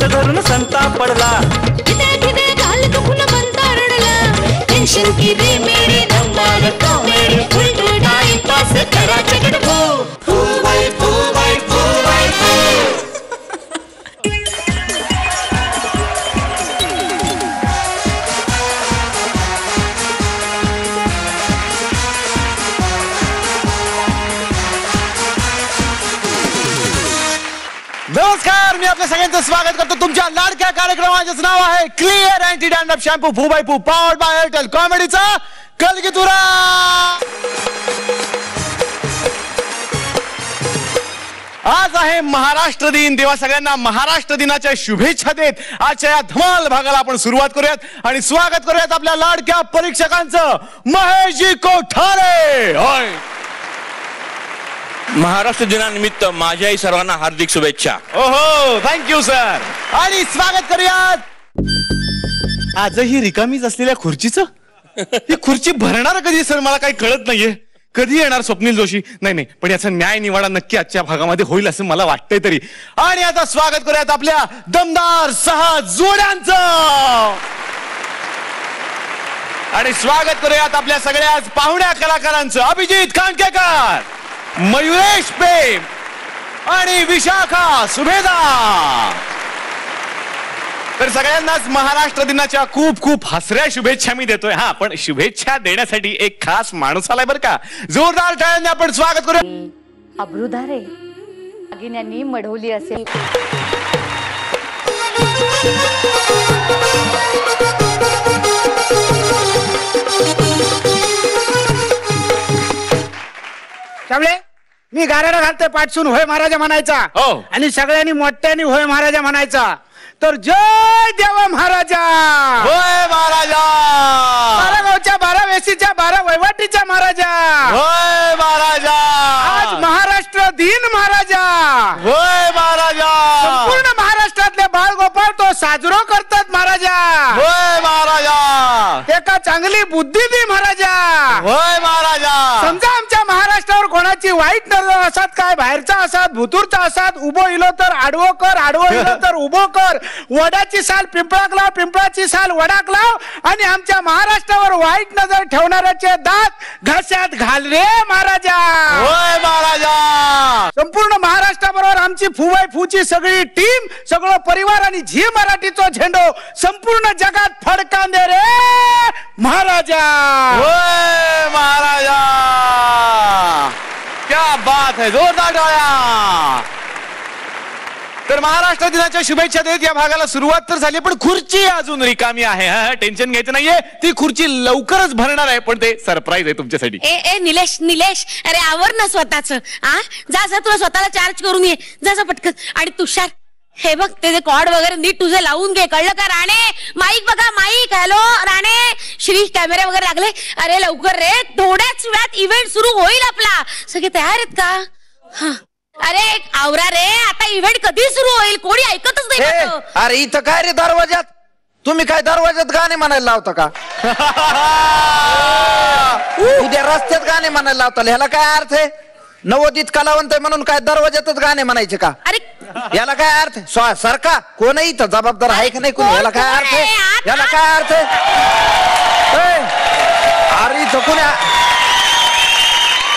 धरून संताप पडला, खिदे गाल दुखून बनता रडला, टेन्शन की दे मेरी धमाल कॉमेडी, फुल टाइम पास करा चकट फू बाय फू बाय फू बाय फू. नमस्कार, मी आपल्या सगळ्यांचं स्वागत करतो तुमच्या लाडक्या कार्यक्रमाचं नाव आहे clear anti dandruff shampoo Fu Bai Fu, powered by Airtel कॉमेडीचा कलगीतुरा. आज आहे महाराष्ट्र दिन. तेव्हा सगळ्यांना महाराष्ट्र दिनाच्या शुभेच्छा देत आजच्या या धमाल भागाला आपण सुरुवात करूयात आणि स्वागत करूयात आपल्या लाडक्या परीक्षकांचं, महेशजी कोठारे. होय, महाराष्ट्र दिनानिमित्त माझ्याही सर्वांना हार्दिक शुभेच्छा. ओहो, थँक्यू सर. आणि स्वागत करूयात आजही रिकामीच असलेल्या खुर्चीचं. ही खुर्ची भरणार कधी सर, मला काही कळत नाहीये. कधी येणार स्वप्नील जोशी? नाही, पण याचा न्याय निवाडा नक्की आजच्या भागामध्ये होईल असं मला वाटतंय तरी. आणि आता स्वागत करूयात आपल्या दमदार 6 जोड्यांचं. आणि स्वागत करूयात आपल्या सगळ्या पाहुण्या कलाकारांचं. अभिजित कांकेकर, मयुरेश पेम आणि विशाखा सुभेदार. तर सगळ्यांनाच महाराष्ट्र दिनाच्या खूप खूप हसऱ्या शुभेच्छा मी देतोय. हा, पण शुभेच्छा देण्यासाठी एक खास माणूस आलाय बरं का. जोरदार टाळ्यांनी आपण स्वागत करूया. अब्रुधारे दागिन्यांनी मढवली असेल. त्यामुळे मी गाऱ्याला घालते पाठसून होय महाराजा म्हणायचा. हो. आणि सगळ्यांनी मोठ्याने होय महाराजा म्हणायचा. तर जय देवा महाराजा. होय महाराजा. 12 गावच्या 12 वेशीच्या 12 वैवाटीच्या महाराजा. होय महाराजा. आज महाराष्ट्र दिन महाराजा. होय महाराजा. संपूर्ण महाराष्ट्रातले बाळगोपाळ तो साजरा करतात महाराजा. होय महाराजा. एका चांगली बुद्धी दी महाराजा. होय महाराजा. समजा आमच्या महाराष्ट्रावर कोणाची वाईट नजर असतात, काय बाहेरचा असतात, भुतूरचा असतात, उभो इलो तर आडवो कर, आडवो इलो तर उभो कर, वडाची साल पिंपळाक लाव, पिंपळाची साल वडाक लाव, आणि आमच्या महाराष्ट्रावर वाईट नजर ठेवणाऱ्याचे दात घशात घाल रे महाराजा. होय महाराजा. संपूर्ण महाराष्ट्राबरोबर आमची फुवाई फूची सगळी टीम, सगळं परिवार आणि झी मराठीचा झेंडो संपूर्ण जगात फडकांदे रे महाराजा. होय महाराजा. क्या बात है, जोरदार टाळ्या. तर महाराष्ट्र दिनाच्या शुभेच्छा देत या भागाला सुरुवात तर झाली, पण खुर्ची अजून रिकामी आहे. टेन्शन घ्यायचं नाहीये, ती खुर्ची लवकरच भरणार आहे, पण ते सरप्राईज आहे तुमच्यासाठी. ए निलेश, अरे आवर ना स्वतःच. जा तुला स्वतःला चार्ज करून ये, जा पटकन. आणि तुषार, हे बघ ते कॉर्ड वगैरे नीट तुझे लावून घे, कळलं का? राणे, माईक बघा, माईक. हॅलो राणे, श्री कॅमेरे वगैरे लागले. अरे लवकर रे, थोड्याच वेळात इव्हेंट सुरू होईल आपला. सगळे तयार आहेत का? हा, अरे आवरा रे, आता इव्हेंट कधी सुरू होईल? कोणी ऐकतच नाही. अरे इथं काय रे दरवाजात? तुम्ही काय दरवाजात गाणे म्हणायला लावता का? उद्या रस्त्यात गाणे म्हणायला लावता, ह्याला काय अर्थ आहे? नवोदित कलावंत आहे म्हणून काय दरवाजातच गाणे म्हणायचे का? अरे याला काय अर्थ आहे? सरका कोणही इथं जबाबदार आहे का नाही कोणी? याला काय अर्थ आहे? याला काय अर्थ आहे? अरे इथं कोणी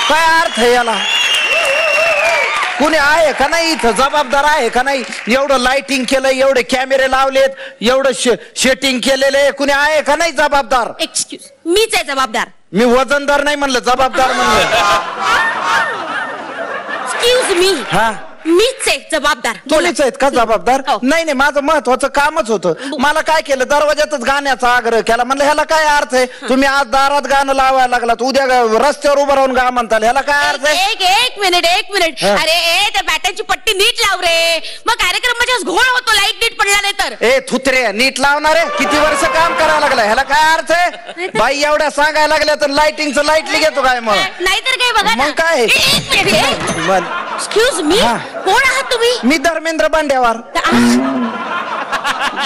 काय अर्थ आहे याला? कुणी आहे का नाही इथं? जबाबदार आहे का नाही? एवढं लाइटिंग केलं, एवढे कॅमेरे लावलेत, एवढं सेटिंग केलेले, कुणी आहे का नाही जबाबदार? एक्सक्यूज, मीच आहे जबाबदार. मी वजनदार नाही म्हणलं, जबाबदार म्हणलं. एक्सक्यूज मी, हा, मीच आहे जबाबदार. तुम्हीच आहेत का जबाबदार? नाही, माझं महत्वाचं कामच होतं. मला काय केलं, दरवाजातच गाण्याचा आग्रह केला. म्हणलं ह्याला काय अर्थ आहे? तुम्ही आज दारात गाणं लावायला लागलात, उद्या रस्त्यावर उभं राहून गा म्हणताल, ह्याला काय अर्थ आहे? एक मिनिट. अरे त्या बॅटरची पट्टी नीट लाव रे, मग कार्यक्रमाच्या घोळ होतो, लाईट नीट पडला नाही तर. ए थुत्रे, नीट लावणार आहे? किती वर्ष काम करायला लागलं, ह्याला काय अर्थ आहे? बाई एवढ्या सांगायला लागल्या तर लाइटिंगचं लाईटली घेतो काय मग? नाहीतर काय बघा मग काय? एक्सक्यूज मी, कोण आहात तुम्ही? मी धर्मेंद्र बांडेवार,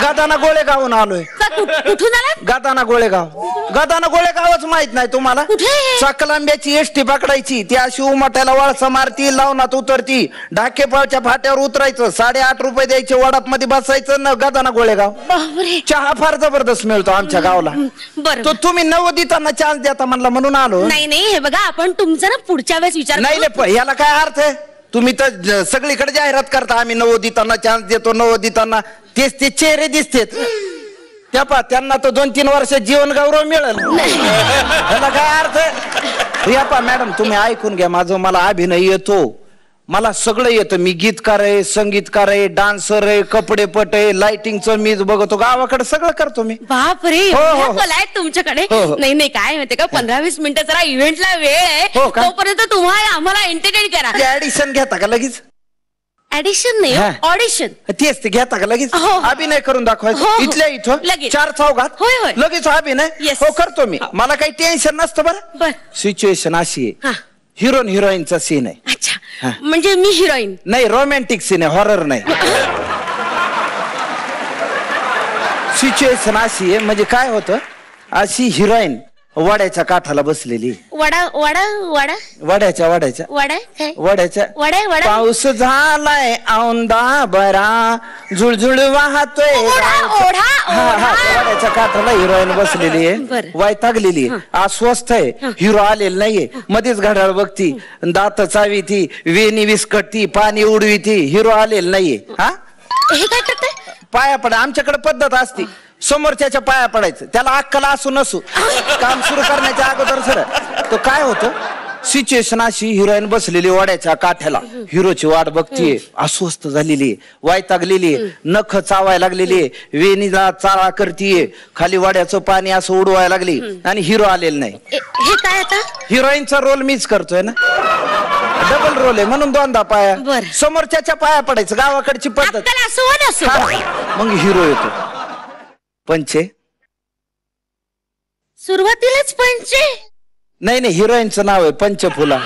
गदाना गोळे गावून आलोय. कुठून आलात? गदाना गोळेगाव. गदाना गोळेगावच माहित नाही तुम्हाला? कुठे? सकलांब्याची एसटी पकडायची, ती अशी उमट्याला वळसा मारती, लावणात उतरती, ढाकेपावच्या फाट्यावर उतरायचं, 8.5 रुपये द्यायचे, वडाप मध्ये बसायचं ना. गदाना गोळेगाव. बापरे. चहा फार जबरदस्त मिळतो आमच्या गावाला. बरं. तो तुम्ही नवोदितांना चान्स देता म्हणला म्हणून आलो. नाही हे बघा, आपण तुमचा ना पुढच्या वेळेस विचार नाही करू. नाही, याला काय अर्थ आहे? तुम्ही तर सगळीकडे जाहिरात करता, आम्ही नवोदितांना चान्स देतो, नवोदितांना. तेच ते चेहरे दिसतेत त्या पा, त्यांना तर 2-3 वर्ष जीवन गौरव मिळेल. याला काय अर्थ आहे? या पा मॅडम, तुम्ही ऐकून घ्या माझं. मला अभिनय येतो, मला सगळं येतं. मी गीतकार आहे, संगीतकार आहे, डान्सर आहे, कपडेपट आहे, लाइटिंगचं मीच बघतो, गावाकडे सगळं करतो मी. बापरे, हो. कला आहे तुमच्याकडे. हो. नाही काय माहितीये का, 15-20 मिनिटं जरा इव्हेंटला वेळ आहे, हो का? तोपर्यंत तुम्हाला आम्हाला एंटरटेन करा. ऍडिशन घेता का लगेच? ऍडिशन नाही, हा. ऑडिशन. तेच ते घेता का लगेच? हो. अभिनय करून दाखवायचं हो. इथल्या इथं लगेच. 4 चौघात. होय. लगेच अभिनय. Yes. हो करतो मी. मला काही टेन्शन नसतं बरं. बर. सिच्युएशन अशी आहे, हा. हिरोईन हिरोईनचा सीन आहे. अच्छा, म्हणजे मी हिरोईन? नाही, रोमॅन्टिक सीन आहे, हॉरर नाही. सिच्युएशन अशी आहे, म्हणजे काय होतं, अशी हिरोईन वड्याच्या काठाला बसलेली. वडा वड्याच्या काय वड्याच्या वडा पाऊस झालाय औंदा बरा, झुळझुळ वाहतोय. वड्याच्या काठाला हिरोईन बसलेली आहे, बरं. वैतागलेली आहे, अस्वस्थ आहे. हिरो आलेला नाहीये, मध्येच घड्याळ बघती, दात चावीती, वेणी विस्कटती, पाणी उडवीती. हिरो आलेला नाहीये. हा, हे काय करताय? पाया पडा. आमच्याकडे पद्धत असती, समोरच्याच्या पाया पडायचं, त्याला अक्कल असू नसू, काम सुरू करण्याच्या अगोदर सर. तो काय होतं, सिच्युएशन अशी, हिरोईन बसलेली वाड्याच्या काठ्याला, हिरोची वाट बघतीये, अस्वस्थ झालेली आहे, वैतागलेली आहे, नख चावायला लागलेली आहे, वेणीला चाळा करतीये, खाली वाड्याचं पाणी असं उडवायला लागली, आणि हिरो आलेला नाही. हे काय आता? हिरोईनचा रोल मीच करतोय ना, डबल रोल आहे म्हणून 2दा पाया. बरं. समोरच्याच्या पाया पडायचं, गावाकडची पद्धत. अक्कल असो वा नसो. मग हिरो येतो. पंचे सुरुवातीलाच पंचे? नाही, हिरोईनचं नाव आहे पंचफुला.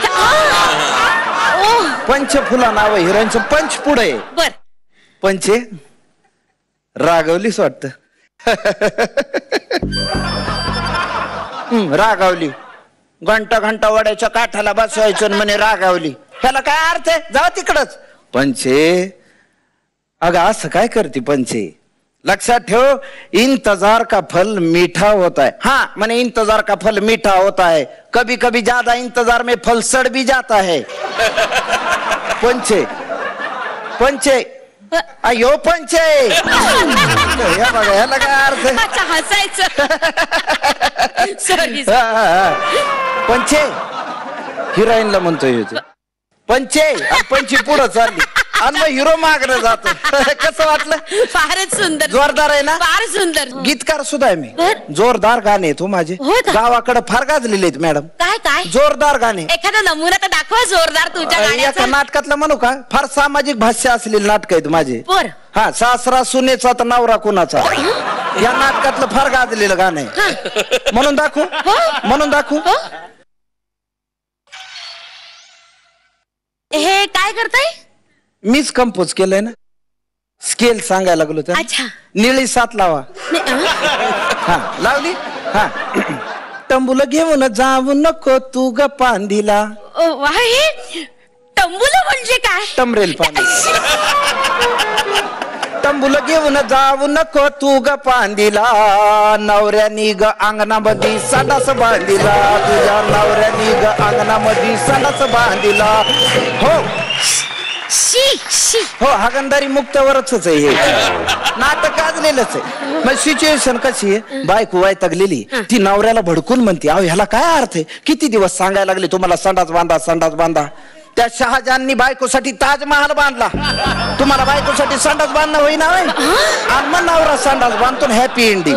पंचफुला नाव आहे हिरोईनचं. पंच पुढे. बर. पंचे रागवलीच वाटत. रागावली. घंटा वड्याच्या काठाला बसवायचं म्हणे रागावली. ह्याला काय अर्थ आहे? जाऊ तिकडच. पंचे, अगं असं काय करते पंचे? लक्षात ठेव, इंतजार का फल मीठा होता है. हाँ, मैंने इंतजार का फल मीठा होता है, कभी कभी ज्यादा इंतजार में फल सड़ भी जाता है. पंचे अयो पंचे. हे बघा, ह्याला काय अर्थ आहे? अच्छा, हसायचं. सॉरी. पंचे हिरोईनला म्हणतोय पंचे, पंची पुढं चालली आणि मग हिरो मागणं जातो. कसं वाटलं? फारच सुंदर. जोरदार आहे ना? फार सुंदर. गीतकार सुद्धा आहे मी. बर. जोरदार गाणे तू माझे गावाकडे फार गाजलेले आहेत मॅडम. काय जोरदार गाणे. एखादा नमुना तर दाखवा जोरदार तुझ्या गाण्याचा. एका नाटकातलं म्हणू का? फार सामाजिक भाष्य असलेले नाटक आहेत माझे. बर. हा, सासरा सुनेचा तर नवरा कुणाचा, या नाटकातलं फार गाजलेलं गाणं आहे. म्हणून दाखवू. हे काय करताय? मीच कंपोज केलंय ना. स्केल सांगायला लागलो तर. अच्छा. निळी 7 लावा. हा, लावली. हा. टंबुल घेऊन जाऊ नको तू ग पांदीला. हे टंबुला म्हणजे काय? टमरेल पाणी. टंबुल घेऊन जाऊ नको तू ग पांदीला, नवऱ्यानी ग अंगणामध्ये संडास बांधिला, तुझ्या नवऱ्यानी ग अंगणामध्ये संडास बांधिला. हो हो, हागंदारी मुक्तावरच आहे हे नाटक गाजलेलंच आहे. मग सिच्युएशन कशी आहे, बायको वैतागलेली, ती नवऱ्याला भडकून म्हणते, अहो ह्याला काय अर्थ आहे, किती दिवस सांगायला लागले तुम्हाला संडास बांधा. त्या शहाजहाननी बायकोसाठी ताजमहाल बांधला, तुम्हाला बायकोसाठी संडास बांधणं होईना. आणि मग नवरा संडास बांधतो, हॅपी एंडिंग.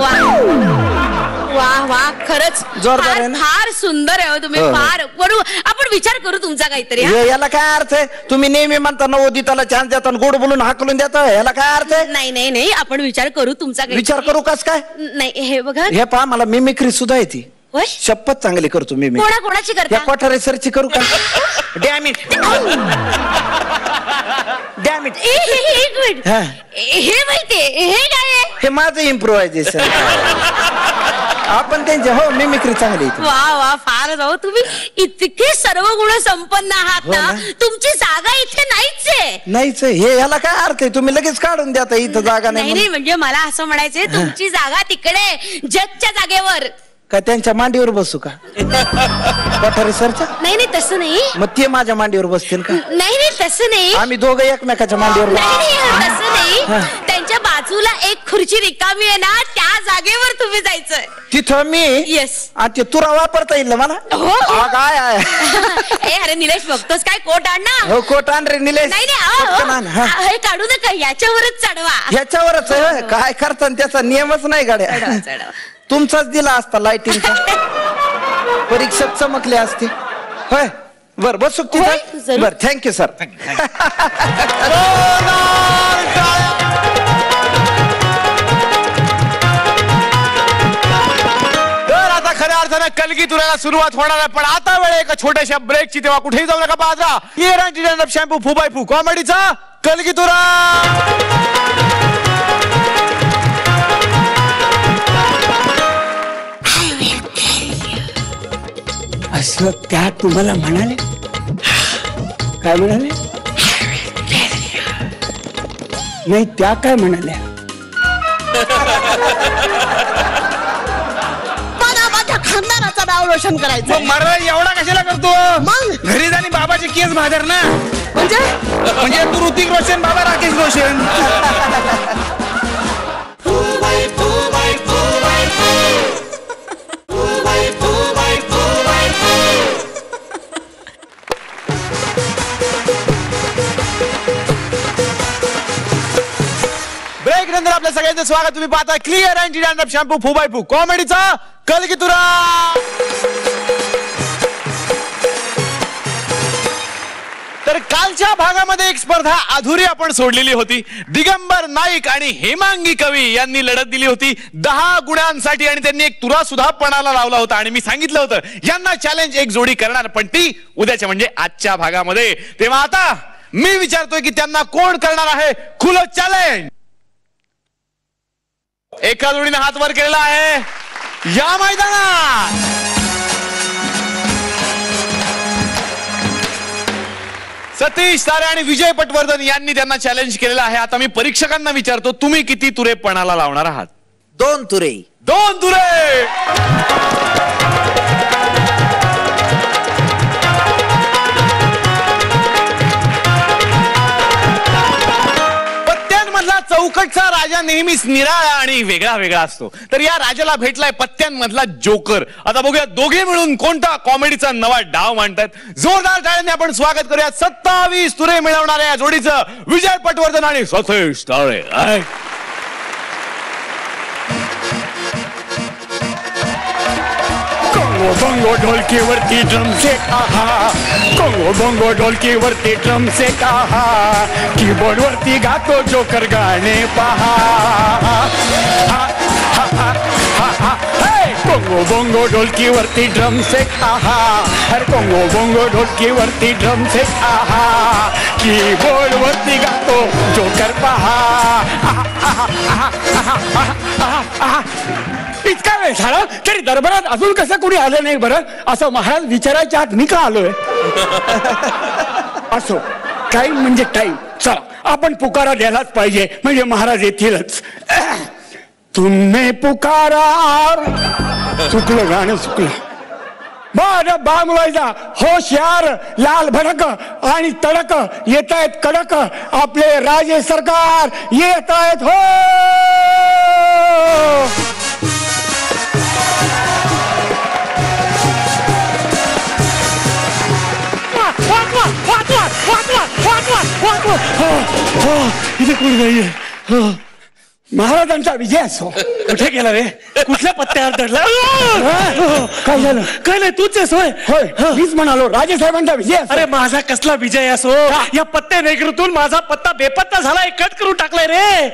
वा, खरंच जोरदार आहे ना? फार सुंदर आहे तुम्ही. फार बरोबर. आपण विचार करू तुमचा काहीतरी. याला काय अर्थ आहे? तुम्ही नेहमी म्हणता नवोदिताला चान्स देता, गोड बोलून हाकलून देता, याला काय अर्थ आहे? नाही, आपण विचार करू तुमचा. विचार करू कस काय? नाही, हे बघा, हे पहा, मला मिमिक्री सुद्धा येते. होय? शपथ चांगली करतो मी. कोणाची करता? या कोठारे सरची करू का? डॅमिट. एक मिनिट. हे माहितीये, हे काय आहे? हे माझं इम्प्रोव्हायझेशन. आपण त्यांचे हो मिमिक्री चांगली. वा वा फारच हो, तुम्ही इतके सर्व गुण संपन्न आहात हो ना, ना. तुमची जागा इथे नाहीच आहे. नाहीच हे ह्याला काय अर्थ आहे? तुम्ही लगेच काढून द्या इथं जागा नाही नाही नाही, म्हणजे मला असं म्हणायचंय तुमची जागा तिकडे जगच्या जागेवर. का त्यांच्या मांडीवर बसू का? पठारे सरच्या? नाही नाही तसं नाही. मग ते माझ्या मांडीवर बसतील का? नाही नाही तसं नाही. आम्ही दोघं एकमेकाच्या मांडीवर नाही नाही तसं नाही. त्यांच्या बाजूला एक खुर्ची रिकामी आहे ना, त्या जागेवर तुम्ही जायचंय. तिथं मी येस. ते तुरा वापरता येईल ना मला? हो काय ए अरे निलेश बघतोस काय, कोट आण ना. हो कोट आण रे निलेश. नाही पटकन आण, हा. नाही हे काढू नका, याच्यावरच चढवा. ह्याच्यावरच आहे. काय करता त्याचा नियमच नाही गाड्या. चढवा. तुमचाच दिला असता लाइटिंगचा. परीक्षेत चमकले असते. होय बर बसू होय, तिथं. जरूर. बर थँक्यू सर. तर आता खऱ्या अर्थानं कलगी तुराला सुरुवात होणार आहे, पण आता वेळ एका छोट्याशा ब्रेकची, तेव्हा कुठेही जाऊ नका. बाजरा ये शॅम्पू फू बाय फू कॉमेडीचा कलगी तुरा. असं त्या तुम्हाला म्हणाले? काय म्हणाले? नाही त्या काय म्हणाल्या? माझ्या खानदाराचं नाव रोशन करायचं. मरा एवढा कशाला करतो? मग घरी जाणी बाबाचे केस भादर ना. म्हणजे तू ऋतिक रोशन, बाबा राकेश रोशन. ब्रेक नंतर आपल्या सगळ्यांचं स्वागत. तुम्ही पाहता clear anti dandruff shampoo Fu Bai फू कॉमेडीचा कलगी तुरा. तर कालच्या भागामध्ये एक स्पर्धा अधुरी आपण सोडलेली होती. दिगंबर नाईक आणि हेमांगी कवी यांनी लढत दिली होती 10 गुणांसाठी, आणि त्यांनी एक तुरा सुद्धा पणाला लावला होता. आणि मी सांगितलं होतं यांना चॅलेंज एक जोडी करणार, पण ती उद्याच्या म्हणजे आजच्या भागामध्ये. तेव्हा आता मी विचारतोय की त्यांना कोण करणार आहे खुलं चॅलेंज. एका जोडीने हात वर केलेला आहे या मैदानात. सतीश तारे आणि विजय पटवर्धन यांनी त्यांना चॅलेंज केलेलं आहे. आता मी परीक्षकांना विचारतो, तुम्ही किती तुरे पणाला लावणार आहात? 2 तुरे. 2 तुरे. पत्त्यांमधला चौकटचा राजा नेहमीच निराळा आणि वेगळा वेगळा असतो. तर या राजाला भेटलाय पत्त्यांमधला जोकर. आता बघूया दोघे मिळून कोणता कॉमेडीचा नवा डाव मांडतायत. जोरदार टाळ्यांनी आपण स्वागत करूया 27 तुरे मिळवणाऱ्या या जोडीचं, विजय पटवर्धन आणि सतीश तारे. कोंगो बोंगो ढोलकीवरती ड्रम सेट आहा, कोंगो बोंगो ढोलकीवरती ड्रम सेट आहा, कीबोर्ड वरती गातो जोकर गाणे पहा. कोंगो बोंगो ढोलकीवरती ड्रम सेट आहा, अरे कोंगो बोंगो ढोलकीवरती ड्रम सेट आहा, कीबोर्ड वरती गातो जोकर पहा. इतका वेळ झाला तरी दरबारात अजून कसं कोणी आलं नाही बरं, असं महाराज विचारायच्या आत मी का आलोय? असो, टाइम म्हणजे टाइम. चला आपण पुकारा द्यायलाच पाहिजे, म्हणजे महाराज येतीलच. तुमने पुकारा. चुकलं गाणं, चुकलं. बर बामवायचा होशियार, लाल भडक आणि तडक येत आहेत कडक, आपले राजे सरकार येत आहेत हो. इथे कोणी नाहीये. महाराजांचा विजय असो. कुठे गेला रे? कुठल्या पत्त्यावर धरला? काय झालं? काय नाही, तूच आहेस होय? होय मीच म्हणालो राजेसाहेबांचा विजय. अरे माझा कसला विजय असो, या पत्त्या नेगरीतून माझा पत्ता बेपत्ता झाला, कट करून टाकलाय रे.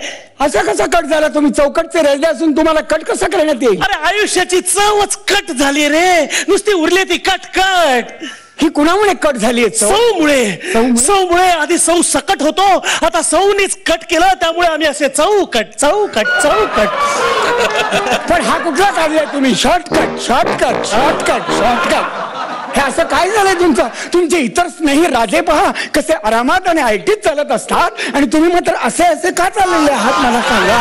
असं कसं कट झाला? तुम्ही चौकटचे राहिले असून तुम्हाला कट कसं करण्यात येईल? अरे आयुष्याची चवच कट झाली रे, नुसती उरली ती कट कट. ही कुणामुळे कट झाली सौमुळे आधी सौ सकट होतो, आता सौनीच कट केलं, त्यामुळे आम्ही असे चौकट. पण हा कुठला काढलाय तुम्ही? शॉर्टकट. हे असं काय झालंय तुमचं? तुमचे इतर स्नेही राजे पहा कसे आरामात आणि ऐटीत चालत असतात आणि तुम्ही मात्र असे का चाललेले आहात मला सांगा.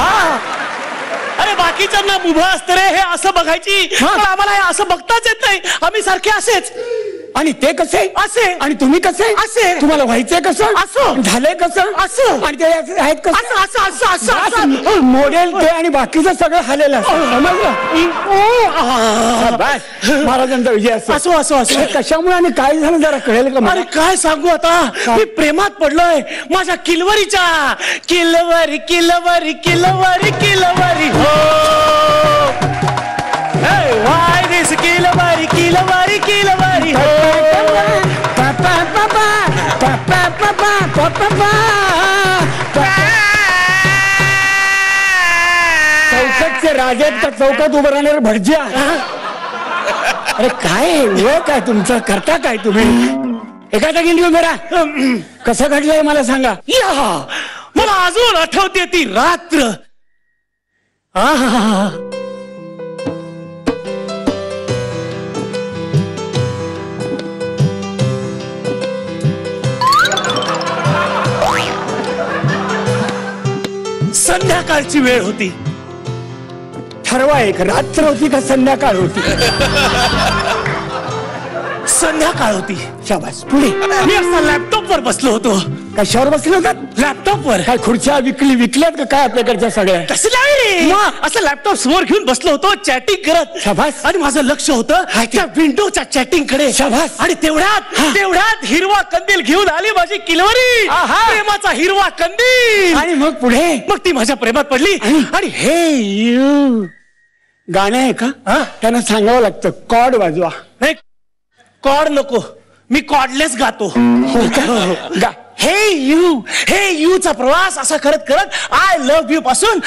अरे बाकीच्यांना मुभा असतं रे हे असं बघायची, पण आम्हाला हे असं बघताच येत नाही. आम्ही सारखे असेच. आणि ते कसे असे आणि तुम्ही कसे असे तुम्हाला व्हायचंय कसं असं झालंय कसं असं आणि ते आहेत कसं असं मॉडेल ते आणि बाकीचं सगळं हालेलं समजलं. महाराजांचा विजय असो कशामुळे आणि काय झालं जरा कळेल का? अरे काय सांगू आता, मी प्रेमात पडलोय माझ्या किलवरीच्या. किलवरी हो वाय दिस किलवरी हो. चौकटचे राजे का चौकात उभं राहणार भटज्या? अरे काय वेळ काय तुमचं करता काय तुम्ही? एका जागी घेऊन जरा कसं घडलंय मला सांगा. मला अजून आठवते ती रात्र. संध्याकाळची वेळ होती. ठरवा एक रात्र होती का संध्याकाळ होती? संध्याकाळ होती. शाबास. पुढे मी असा लॅपटॉप वर बसलो होतो. कशावर बसले होतात? लॅपटॉप वर. काय खुर्च्या विकल्यात का काय आपल्याकडच्या सगळ्या? तसं नाही रे, असं लॅपटॉप समोर घेऊन बसलो होतो चॅटिंग करत. शाबास. आणि माझं लक्ष होतं त्या विंडोच्या चॅटिंग कडे. शाबास. आणि तेवढ्यात हिरवा कंदील घेऊन आली माझी किलवरी. प्रेमाचा हिरवा कंदील. आणि मग पुढे मग ती माझ्या प्रेमात पडली. आणि हे यू गाणं आहे का? त्यांना सांगावं लागतं कॉर्ड वाजवा. नाही कॉर्ड नको, मी कॉर्डलेस गातो. हे यू चा प्रवास असा करत आय लव्ह यू पासून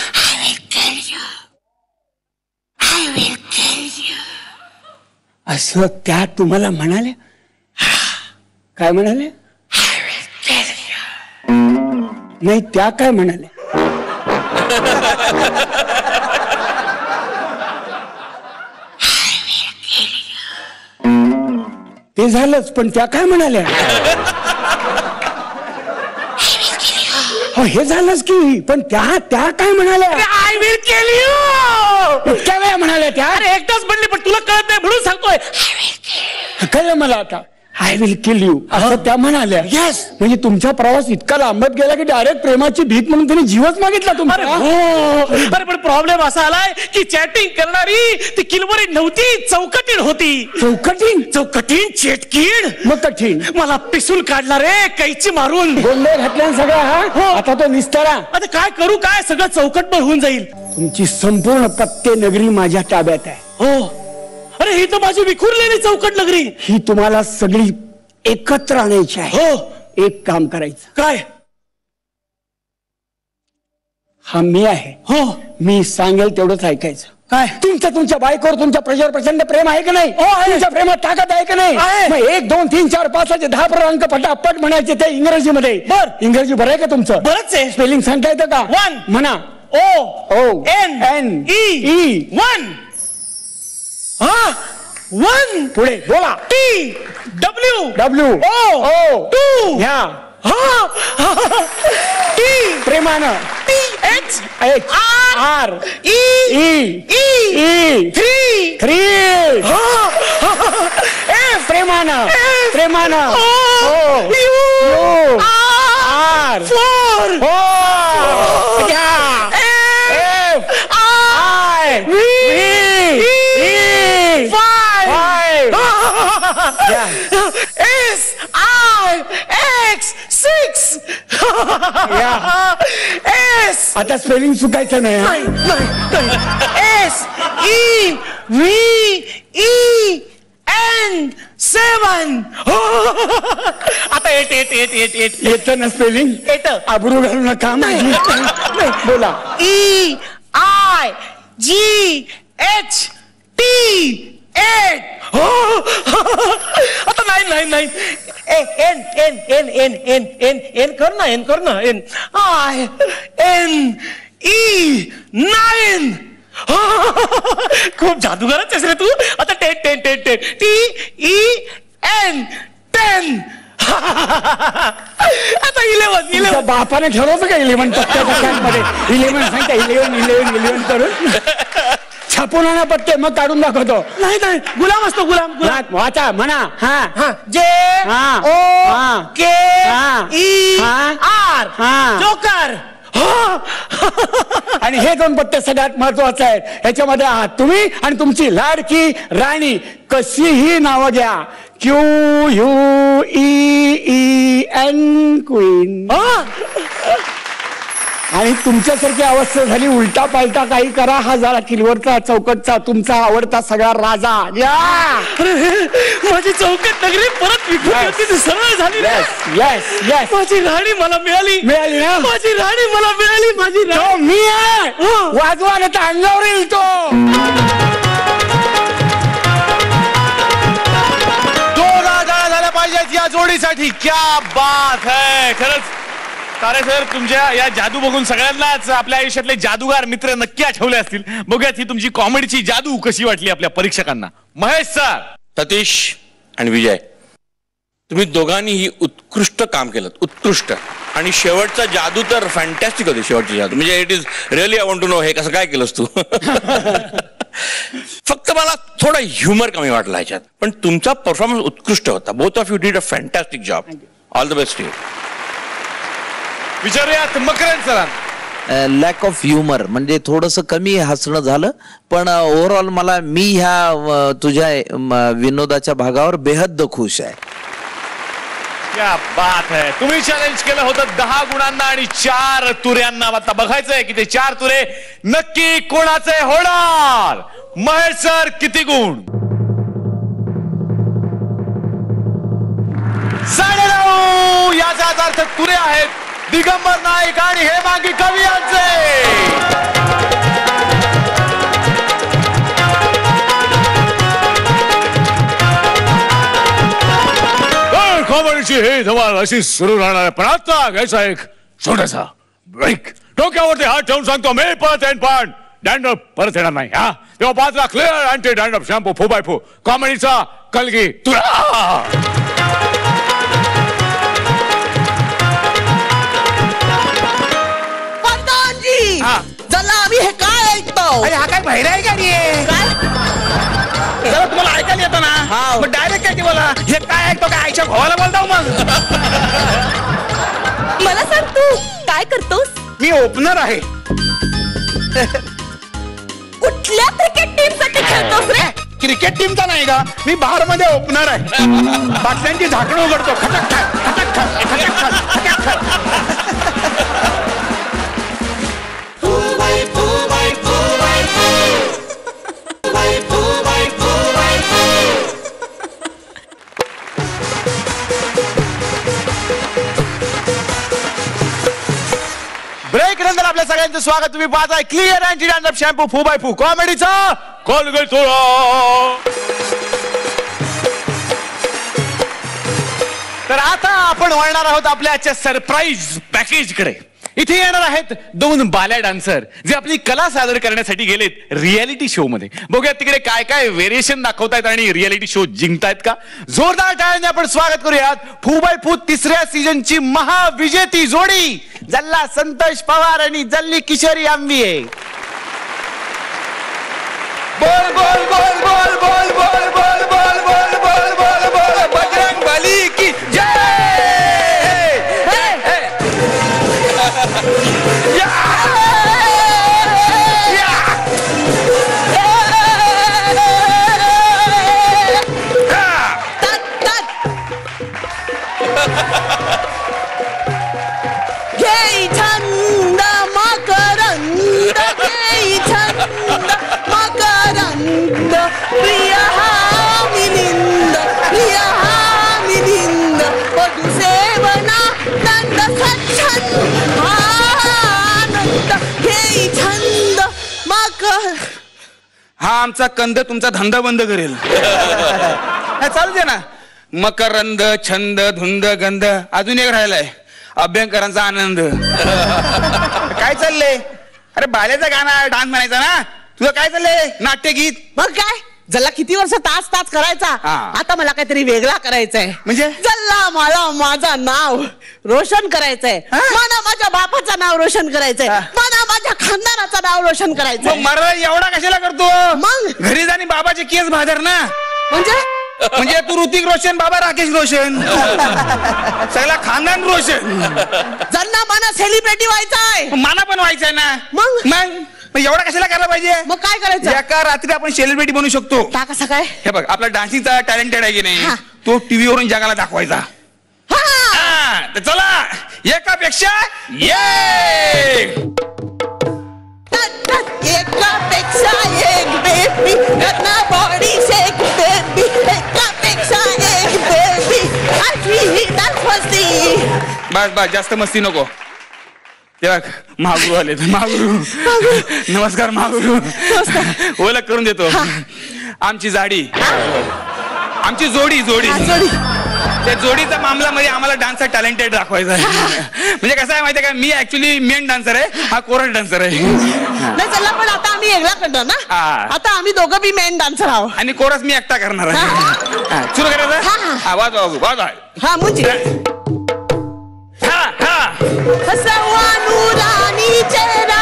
असं त्या तुम्हाला म्हणाले? काय म्हणाले? नाही त्या काय म्हणाले? ते झालंच, पण त्या काय म्हणाल्या? हे झालंच की, पण त्या काय म्हणाल्या? I will kill you. इतक्या वेळा म्हणाल्या त्या? अरे एकदाच म्हणली, पण तुला कळत नाही म्हणून सांगतोय. कळलं मला आता. आय विल किल यू असं त्या म्हणाल्या. येस. म्हणजे तुमचा प्रवास इतका लांबत गेला की डायरेक्ट प्रेमाची भीक म्हणून त्यांनी जीवच मागितला तुमचा. अरे पण प्रॉब्लेम असा आलाय की चॅटिंग करणारी ती किलवरी नव्हती, चौकटीण होती. चौकटीण चेटकीण. मग कठीण मला पिसून काढला रे कैची मारून. गोंधळ घातल्या सगळ्या. आता तो निस्तारा. आता काय करू, काय सगळं चौकटपण होऊन जाईल. तुमची संपूर्ण पत्ते नगरी माझ्या ताब्यात आहे. हो. अरे ही तर माझी विखुरलेली चौकट नगरी. ही तुम्हाला सगळी एकत्र आणायची आहे. हो. एक काम करायचं. काय? हा मी आहे. हो. मी सांगेल तेवढंच ऐकायचं. काय? तुमच्या बायकोवर तुमच्या प्रजेवर प्रचंड प्रेम आहे का नाही? तुमच्या प्रेमात ताकद आहे का नाही? मग 1 2 3 4 5 असे 10 अंक पटापट म्हणायचे ते इंग्रजीमध्ये. बर. इंग्रजी बरं आहे का तुमचं? बरंच आहे. स्पेलिंग सांगता येतं का? वन. म्हणा. ONE. वन. वन. पुढे बोला. TWO. टू. ह्या T. प्रेमानं. THR. थ्री. प्रेमानं. R. 4. SIX. आता स्पेलिंग चुकायचं नाही. SEVEN. 7. आता 8. येतं ना स्पेलिंग? येतं. आबरू घालू नका. बोला. EIGHT. 8. आता 9. नाही एन एन एन एन एन एन एन कर ना एन कर ना एन आय एन ई 9 खूप जादूगारच आहेस रे तू. आता 10 TEN 10 आता 11 बापाने ठरवतं का 11 टक्क्यांमध्ये 11 सांगता 11 करून छापून आणा पत्ते मग काढून दाखवतो. नाही गुलाम असतो गुलाम वाचा म्हणा. हा जे ओ के ई आर जोकर. आणि हे दोन पत्ते सगळ्यात महत्वाचे आहेत. ह्याच्यामध्ये आहात तुम्ही आणि तुमची लाडकी राणी. कशीही नावं घ्या. QUEEN queen. आणि तुमच्यासारखी अवस्था झाली उलटा पालटा काही करा. हा झाला किलवरचा चौकटचा तुमचा आवडता सगळा राजा. या माझी चौकट नगरी परत विकून होती सरळ झाली. येस येस माझी राणी मला मिळाली ना. माझी राणी मला मिळाली. माझी राणी मी आहे. वाजवा नाही तर अंगावर येईल तो. झाल्या पाहिजेत या जोडीसाठी. क्या बात है. खरंच तारे सर तुमच्या या जादू बघून सगळ्यांनाच आपल्या आयुष्यातले जादूगार मित्र नक्की आठवले असतील. बघूयात ही तुमची कॉमेडीची जादू कशी वाटली आपल्या परीक्षकांना. महेश सर. सतीश आणि विजय, तुम्ही दोघांनीही उत्कृष्ट काम केलं. उत्कृष्ट. आणि शेवटचा जादू तर फॅन्टॅस्टिक होती. शेवटची जादू म्हणजे it is really I want to know हे कसं काय केलंस तू. फक्त मला थोडा ह्युमर कमी वाटला ह्याच्यात. पण तुमचा परफॉर्मन्स उत्कृष्ट होता. Both of you did a fantastic job. All the best you. विचारूयात Makarand sir. Lack of humour म्हणजे थोडंसं कमी हसणं झालं. पण ओव्हरऑल मी ह्या तुझ्या विनोदाच्या भागावर बेहद्द खुश आहे. क्या बात है. तुम्ही चॅलेंज केलं होतं 10 गुणांना आणि 4 तुऱ्यांना. आता बघायचंय की ते 4 तुरे नक्की कोणाचे होणार. महेश सर किती गुण. 9.5. याचा अर्थ तुरे आहेत दिगंबर नाईक आणि हेमांगी कवी यांचे. कॉमेडीची हे धमाल अशी सुरू राहणार आहे. पण आता घ्यायचा एक छोटासा ब्रेक. डोक्यावरती हात ठेवून सांगतो मी परत येईन. पण डॅन्ड्रफ परत येणार नाही. हा तेव्हा बाजूला clear anti dandruff shampoo 4x4 कॉमेडीचा कलगी तुला. चला आम्ही हे काय ऐकतो. अरे हा काय बहिरा आहे का रे. जरा तुम्हाला ऐकायला येतं ना. मग डायरेक्ट काय बोला हे काय ऐकतो काय आईच्या भावाला बोलतो. मग मला सांग तू काय करतोस. मी ओपनर आहे. कुठल्या क्रिकेट टीम साठी खेळतोस रे. क्रिकेट टीमचा नाही का. मी बाहेर मध्ये ओपनर आहे. बाटल्यांची झाकणं उघडतो. खटक खटक खटक खटक खटक खटक. ब्रेक नंतर आपल्या सगळ्यांचं स्वागत. तुम्ही पाहताय clear anti dandruff shampoo 4x4 कॉमेडीचा कोलगेट तुला. तर आता आपण वळणार आहोत आपल्या आजच्या सरप्राईज पॅकेज कडे. इथे येणार आहेत 2 बाल्या डान्सर जे आपली कला सादर करण्यासाठी गेलेत रियालिटी शो मध्ये. बघूयात तिकडे काय काय व्हेरिएशन दाखवतायत आणि रियालिटी शो जिंकतायत का. जोरदार टाळ्यांनी आपण स्वागत करूयात 4x4 3ऱ्या सीझनची महाविजेती जोडी जल्ला संतोष पवार आणि जल्ली किशोरी आंबिये. बोल बोल बोल बोल बोल बोल बोल बोल बोल बोल बोल बोल बजरंग बली की जय. घे छंद मकरंद घे छंद मकरंद प्रिय हा मिलिंद प्रिय हा मिलिंद वधू सेवना नंद सच्छंद आनंद घे छंद मकर. हा आमचा कंद तुमचा धंदा बंद करेल. चालू दे ना. मकरंद छंद धुंद गंध, अजून एक राहिलाय अभ्यंकरांचा आनंद. काय चाललंय? अरे बाल्याचं गाणं डान्स म्हणायचा ना, तुझं काय चाललंय? नाट्यगीत. मग काय जल्ला किती वर्ष तास करायचा, आता मला काहीतरी वेगळा करायचंय. म्हणजे जल्ला मला माझं नाव रोशन करायचंय, मला माझ्या बापाचं नाव रोशन करायचंय, मला माझ्या खानदानाचं नाव रोशन करायचंय. मर्दा एवढा कशाला करतो? मग घरी जाणी बाबाचे केस भादर ना. म्हणजे तू ऋतिक रोशन, बाबा राकेश रोशन, सगळा खानदान रोशन. जल्ला मला सेलिब्रिटी व्हायचंय. मला पण व्हायचंय ना. मग एवढा कशाला करायला पाहिजे? मग काय करायचं? एका रात्री आपण सेलिब्रिटी बनू शकतो. कसं काय? हे बघ, आपला डान्सिंगचा टॅलेंटेड आहे की नाही, तो टीव्ही वरून जगाला दाखवायचा. तर चला एकापेक्षा एक. एकापेक्षा एक बेबी, बॉडी शेक बेबी, एकापेक्षा एक बेबी. बस जास्त मस्ती नको. ते बघ महागुरु आले. महागुरु नमस्कार. महागुरु ओळख करून देतो. आमची जाडी, आमची जोडी. त्या जोडीचा मामला मध्ये आम्हाला डान्सचा टॅलेंटेड दाखवायचा आहे. म्हणजे कसं आहे माहितीये का, मी ऍक्च्युली मेन डान्सर आहे, हा कोरस डान्सर आहे. नाही चला, पण आता आम्ही वेगळा करतो ना. आता आम्ही दोघं बी मेन डान्सर आहोत आणि कोरस मी एकटा करणार आहे. सुरू करायचं. वाजवा. हा म्हणजे नूरानी चेहरा,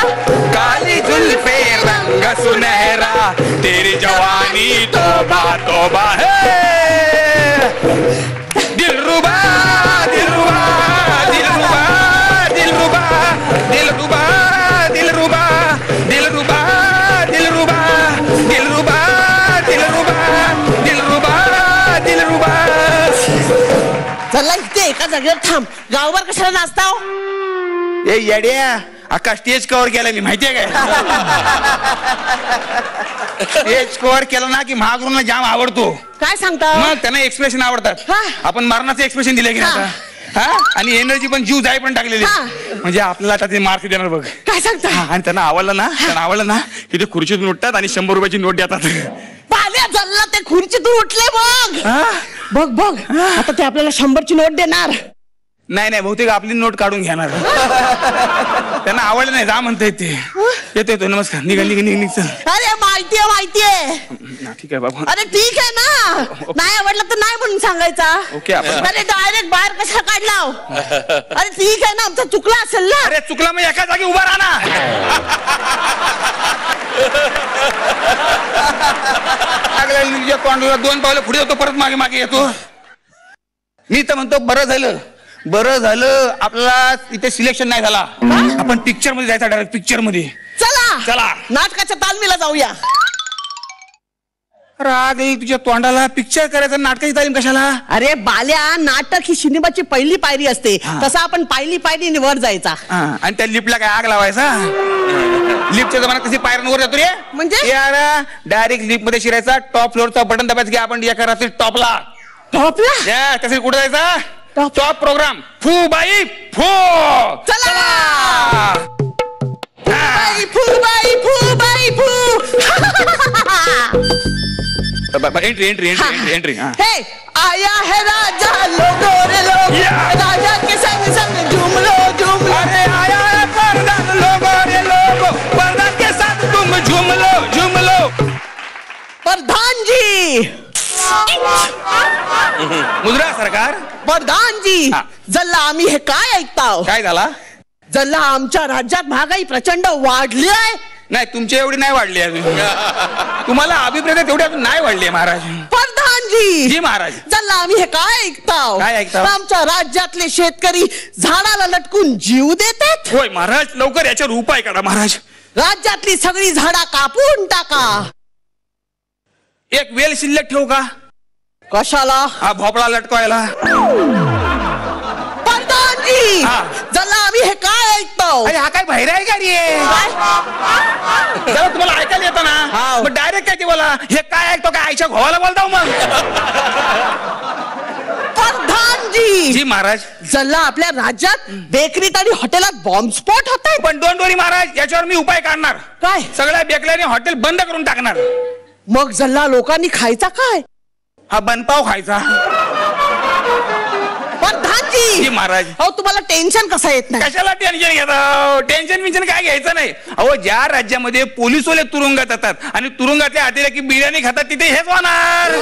काली जुल्फे रंग सुनहरा, तेरी जवानी तोबा तोबा है. दिलरुबा दिलरुबा दिलरुबा दिलरुबा दिलरुबा दिलरुबा दिलरुबा दिलरुबा दिलरुबा दिलरुबा दिलरुबा दिलरुबा. चला इथे एका जागेवर थांब. गावभर कशाला नाचताव? ए येड्या, अख्खा स्टेज कव्हर केला मी, माहितीये काय? स्टेज कव्हर केला ना की महागुरूंना जाम आवडतो. काय सांगता? मग त्यांना एक्सप्रेशन आवडतात. आपण मरणाचं एक्सप्रेशन दिले की आता, आणि एनर्जी पण जीव जाई पण टाकलेली, म्हणजे आपल्याला आता ते मार्क देणार बघ. काय सांगता? आणि त्यांना आवडलं ना की ते खुर्चीतून उठतात आणि 100 रुपयाची नोट देतात. पाल्या जल्ला ते खुर्चीतून उठले. बघ आता ते आपल्याला 100ची नोट देणार. नाही बहुतेक आपली नोट काढून घेणार. त्यांना आवडलं नाही, जा म्हणता येते. येतो. नमस्कार. निघ. अरे माहितीये. ठीक आहे बाबा. अरे ठीक आहे ना, नाही आवडलं तर नाही म्हणून सांगायचा. ओके. अरे डायरेक्ट बाहेर कशा काढला? अरे ठीक आहे ना, आमचा चुकला असेल ना. अरे चुकला मग एका जागी उभा राहा ना. तोंडाला 2 पावलं पुढे होतो, परत मागे येतो. मी तर म्हणतो बरं झालं आपल्याला इथे सिलेक्शन नाही झाला. आपण पिक्चर मध्ये जायचा, डायरेक्ट पिक्चर मध्ये. चला नाटकाच्या तालमीला जाऊया. राग येईल तुझ्या तोंडाला. पिक्चर करायचं, नाटकाची तालीम कशाला? अरे बाल्या, नाटक ही सिनेमाची पहिली पायरी असते, तसं आपण पायरी वर जायचा. आणि त्या लिफ्टला काय आग लावायचा? लिफ्टच्या जमान्यात कशी पायऱ्यांवर जातो रे? म्हणजे यार डायरेक्ट लिफ्ट मध्ये शिरायचा, टॉप फ्लोअरचा बटन दाबायचं की आपण एका रात्री टॉपला. तसे कुठे जायचा? Top programme. फू बाई फू. चला एंट्री. हे आया है राजा, लोगो रे लोग, राजा के संग संग झूम लो. अरे आया है परदान, लोगो रे लोगो, परदान के साथ तुम झूम लो. प्रधान जी. मुद्रा सरकार. प्रधान जी, जल्ला आम्ही हे काय ऐकताव? काय झाला? जल्ला आमच्या राज्यात महागाई प्रचंड वाढली आहे. नाही, तुमची एवढी नाही वाढली अजून. तुम्हाला अभिप्रेत तेवढी अजून नाही वाढली महाराज. प्रधान जी महाराज, जल्ला आम्ही हे काय ऐकताव? काय ऐकताव? आमच्या राज्यातले शेतकरी झाडाला लटकून जीव देतात. होय महाराज, लवकर याच्यावर उपाय काढा महाराज. राज्यातली सगळी झाडा कापून टाका. एक वेल शिल्लक ठेवू का? कशाला? हा भोपळा लटकवायला. प्रधानजी, जल्ला आम्ही हे काय ऐकतो? अरे हा काय बाहेर आहे का रे? जरा तुम्हाला ऐकायला येतं ना, मग डायरेक्ट काय ते बोला, हे काय ऐकतो? काय आईच्या घोवाला बोलताव मग? प्रधानजी. जी महाराज. जल्ला आपल्या राज्यात बेकरीत आणि हॉटेलात बॉम्बस्फोट होत आहे. पण डोंट वरी महाराज, याच्यावर मी उपाय काढणार. काय? सगळ्या बेकऱ्याने हॉटेल बंद करून टाकणार. मग जल्ला लोकांनी खायचा काय? हा बनपाव खायचा. प्रधानजी जी महाराज. अहो तुम्हाला टेन्शन कसं येत नाही? कशाला टेन्शन घेता? टेन्शन बिन्शन काय घ्यायचं नाही. अहो ज्या राज्यामध्ये पोलिसवाले तुरुंगात येतात आणि तुरुंगातल्या अतिरेकी बिर्याणी खातात तिथे हेच होणार.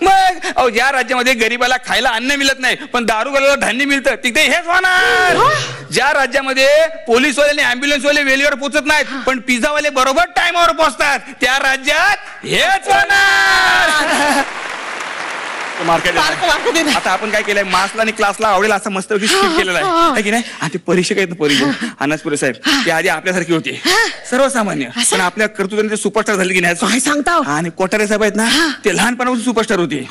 मग अहो ज्या राज्यामध्ये गरीबाला खायला अन्न मिळत नाही पण दारूगोळ्याला धान्य मिळतं तिथे हेच होणार. ज्या राज्यामध्ये पोलिसवाले आणि अँब्युलन्सवाले वेळेवर पोहोचत नाहीत पण पिझ्झावाले बरोबर टाइमवर पोहोचतात त्या राज्यात हेच होणार. मार्केट आता आपण काय केलंय मासला आणि क्लासला आवडेल असं मस्त स्किप केलेलं आहे की नाही. आणि ते परीक्षक आहेत परीक्षक अनासपुरे साहेब ते आधी आपल्यासारखी होती सर्वसामान्य पण आपल्या कर्तृत्वाने ते सुपरस्टार झाले की नाही सांगता. आणि कोठारे साहेब आहेत ना ते लहानपणापासून सुपरस्टार होते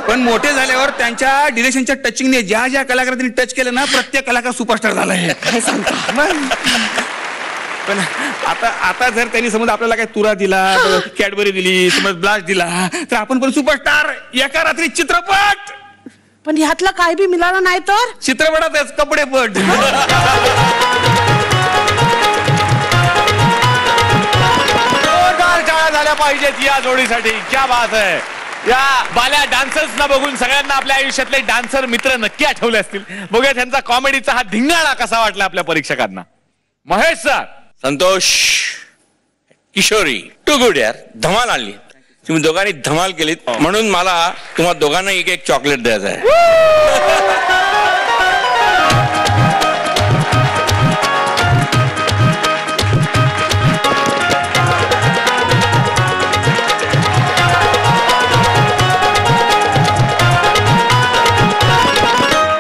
पण मोठे झाल्यावर त्यांच्या डिरेक्शनच्या टचिंगने ज्या ज्या कलाकारांनी टच केलं ना प्रत्येक कलाकार सुपरस्टार झाला आहे. पण आता जर त्यांनी समज आपल्याला काय तुरा दिला कॅडबरी दिली समज ब्लास्ट दिला तर आपण पण सुपरस्टार एका रात्री चित्रपट. पण ह्यातलं काय बी मिळालं नाही तर चित्रपटातच कपडेपट. जोरदार टाळ्या झाल्या पाहिजेत या जोडीसाठी. क्या बात आहे. या बाल्या डान्सर्सना बघून सगळ्यांना आपल्या आयुष्यातले डान्सर मित्र नक्की आठवले असतील. बघूया त्यांचा कॉमेडीचा हा धिंगाणा कसा वाटला आपल्या परीक्षकांना. Mahesh sir. Santosh Kishori too good यार. धमाल आणली तुम्ही दोघांनी. धमाल केलीत म्हणून मला तुम्हाला दोघांना एक एक चॉकलेट द्यायचं आहे.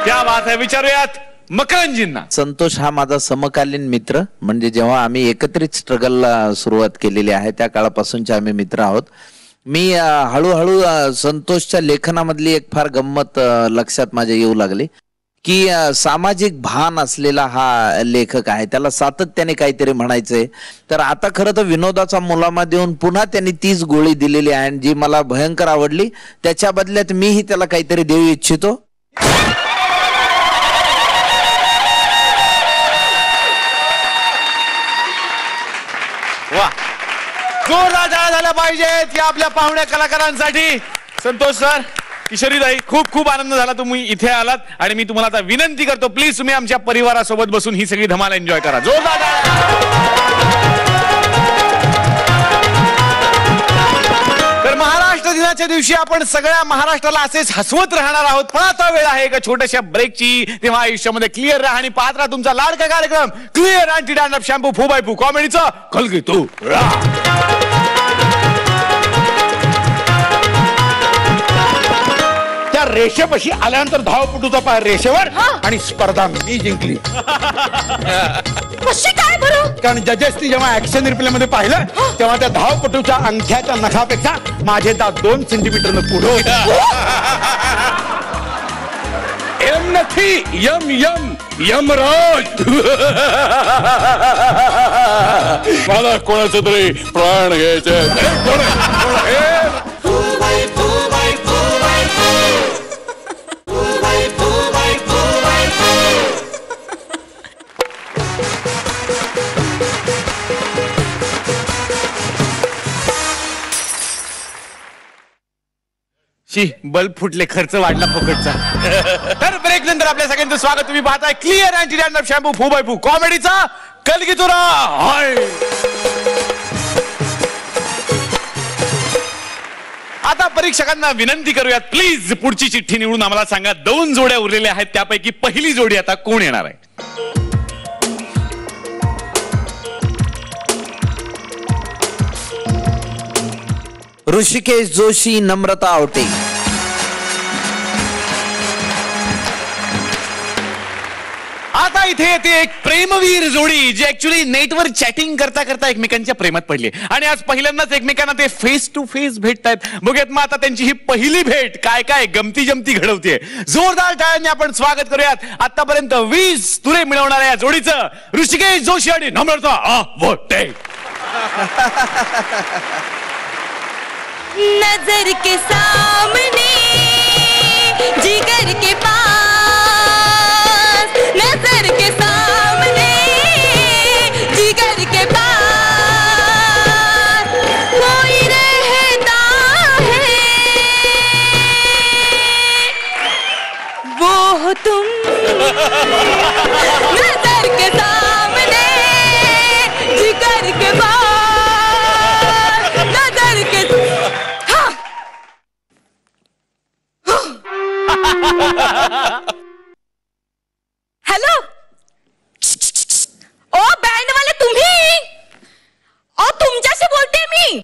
क्या बात है. विचारूयात मकरंजींना. संतोष हा माझा समकालीन मित्र म्हणजे जेव्हा आम्ही एकत्रित स्ट्रगलला सुरुवात केलेली आहे त्या काळापासूनचे आम्ही मित्र आहोत. मी हळूहळू संतोषच्या लेखनामधली एक फार गंमत लक्षात माझ्या येऊ लागली की सामाजिक भान असलेला हा लेखक आहे. त्याला सातत्याने काहीतरी म्हणायचंय. तर आता खरं तर विनोदाचा मुलामा देऊन पुन्हा त्यांनी तीच गोळी दिलेली आहे जी मला भयंकर आवडली. त्याच्या बदल्यात मीही त्याला काहीतरी देऊ इच्छितो. वा. जोरदार टाळ्या झाल्या पाहिजेत या आपल्या पाहुण्या कलाकारांसाठी. संतोष सर किशोरीताई खूप खूप आनंद झाला तुम्ही इथे आलात आणि मी तुम्हाला आता विनंती करतो प्लीज तुम्ही आमच्या परिवारासोबत बसून ही सगळी धमाल एन्जॉय करा. जोरदार तर महाराष्ट्र दिनाच्या दिवशी आपण सगळ्या महाराष्ट्राला असेच हसवत राहणार आहोत. पण आता वेळ आहे एका छोट्याशा ब्रेकची. तेव्हा आयुष्यामध्ये क्लिअर राहा आणि पाहत राहा तुमचा लाडका कार्यक्रम clear anti dandruff shampoo 4x4 कॉमेडीचा कलगीतो. त्या रेषेपाशी आल्यानंतर धावपटूचा पाय रेषेवर आणि स्पर्धा मी जिंकली. कशी काय बरं? कारण जजेसनी जेव्हा ऍक्शन रिप्ले मध्ये पाहिलं तेव्हा त्या धावपटूच्या अंगठ्याच्या नखापेक्षा माझे दात 2 सेंटीमीटर पुढे होते. एम नथी यम यम यमराज. मला कोणाचं तरी प्राण घ्यायचे. बल्ब फुटले खर्च वाढला फुकटचा. तर ब्रेक नंतर आपल्या सगळ्यांचं स्वागत. तुम्ही पाहताय clear anti dandruff shampoo 4x4 कॉमेडीचा कलगीतुरा. आता परीक्षकांना विनंती करूयात प्लीज पुढची चिठ्ठी निवडून आम्हाला सांगा 2 जोड्या उरलेल्या आहेत त्यापैकी पहिली जोडी आता कोण येणार आहे. ऋषिकेश जोशी नम्रता आवटे. आता इथे येते एक प्रेमवीर जोडी जी ऍक्च्युली नेटवर चॅटिंग करता करता एकमेकांच्या प्रेमात पडली आणि आज पहिल्यांदाच एकमेकांना ते फेस टू फेस भेटतायत. बघूयात मग आता त्यांची ही पहिली भेट काय काय गमती जमती घडवते. जोरदार टाळ्यांनी आपण स्वागत करूयात आतापर्यंत 20 तुरे मिळवणाऱ्या या जोडीचं ऋषिकेश जोशी आणि नम्रता आवटे. नजर के सामने जिगर के पास, नजर के सामने जिगर के पास कोई रहता है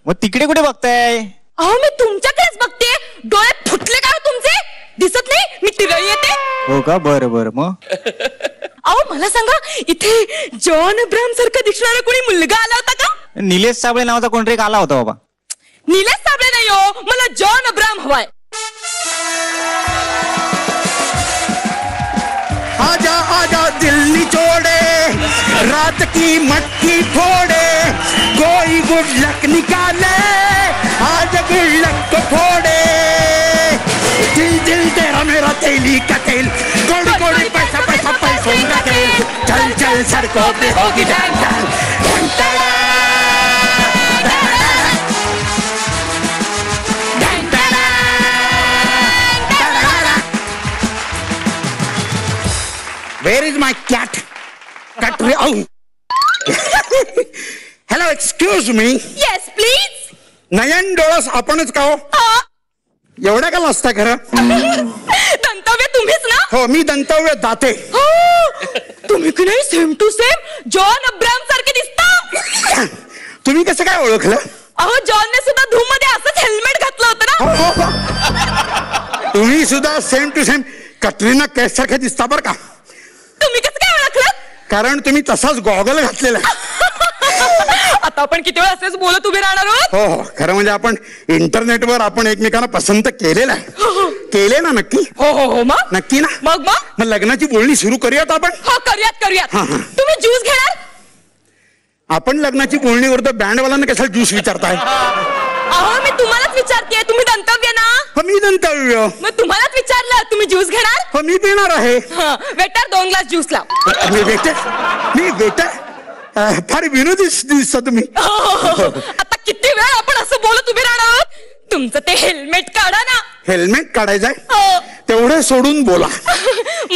मग तिकडे कुठे बघताय? अहो मी तुमच्याकडेच बघते. डोळे फुटले काय तुमचे? दिसत नाही मी तिरळी येते? हो का? बरं बरं. मग अहो मला सांगा, इथे जॉन अब्राहम सारखा दिसणारा कोणी मुलगा आला होता का? निलेश साबळे नावाचा कोणतरी एक आला होता बाबा. निलेश साबळे नाही हो, मला जॉन अब्राहम हवाय. आजा आजा दिल निचोड़े, रात की मटकी फोड़े, कोई गुड लक निकाले, आज गुड लक को फोड़े. दिल दिल तेरा मेरा तेली का तेल, कोड़ी कोड़ी पैसा पैसा पैसों का तेल. चल चल सड़कों पे होगी dance dance. Where is my cat? Oh. Hello, excuse me. Yes please. Nayan Dolas आपणच का हो? एवढ्या का लाजता खरं? दंतव्य तुम्हीच ना? हो मी दंतव्य दाते. तुम्ही की नाही same to same John Abraham सारखे दिसता. तुम्ही कसं काय ओळखलं? अहो जॉनने सुद्धा धूम मध्ये असंच हेल्मेट घातलं होतं ना. तुम्ही सुद्धा same to same Katrina Kaif सारखे दिसता बरं का. तुम्ही कसं काय ओळखलं? कारण तुम्ही तसाच गॉगल घातलेला आहे. आता आपण किती वेळ असेच बोलत उभे राहणार आहोत? हो हो खरं म्हणजे आपण इंटरनेटवर आपण एकमेकांना पसंत केलेलं आहे. केले ना नक्की? हो हो हो. मग नक्की ना? मग लग्नाची बोलणी सुरू करूयात आपण. हो करूयात. तुम्ही ज्यूस घेणार? आपण लग्नाची बोलणी करतो, बँडवाल्यांना कशाला ज्यूस विचारताय? अहो मी तुम्हालाच विचारते, तुम्ही दंतव्य ना? हो मी दंतव्य. मग तुम्हालाच विचारलं, तुम्ही ज्यूस घेणार? हो मी पिणार आहे. वेटर 2 ग्लास ज्यूस लाव. मी वेटर फार विनोदी दिसता तुम्ही. आता किती वेळ आपण असं बोलत उभे राहणार आहोत? तुमचं ते हेल्मेट काढा ना. हेल्मेट काढायचंय? तेवढं सोडून बोला.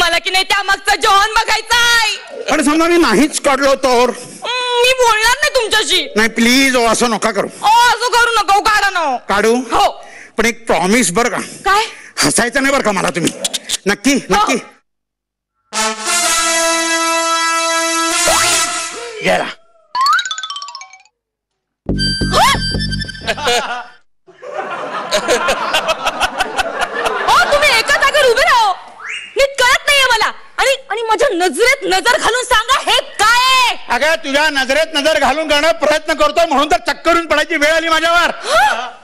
मला की नाही त्या मागचा जॉन बघायचाय. पण समजा मी नाहीच काढलो तर? मी बोलणार नाही तुमच्याशी. नाही प्लीज असं नका करू. असं करू नका. काढा ना. काढू? हो. पण एक प्रॉमिस बरं का. काय? हसायचं नाही बरं का मला तुम्ही. नक्की नक्की. गेला. तुम्ही एका जागेवर उभे राहो. नीट कळत नाहीये मला. आणि माझ्या नजरेत नजर घालून सांगा हे काय आहे? अगं तुझ्या नजरेत नजर घालून करण्याचा प्रयत्न करतोय म्हणून तर चक्करून पडायची वेळ आली माझ्यावर.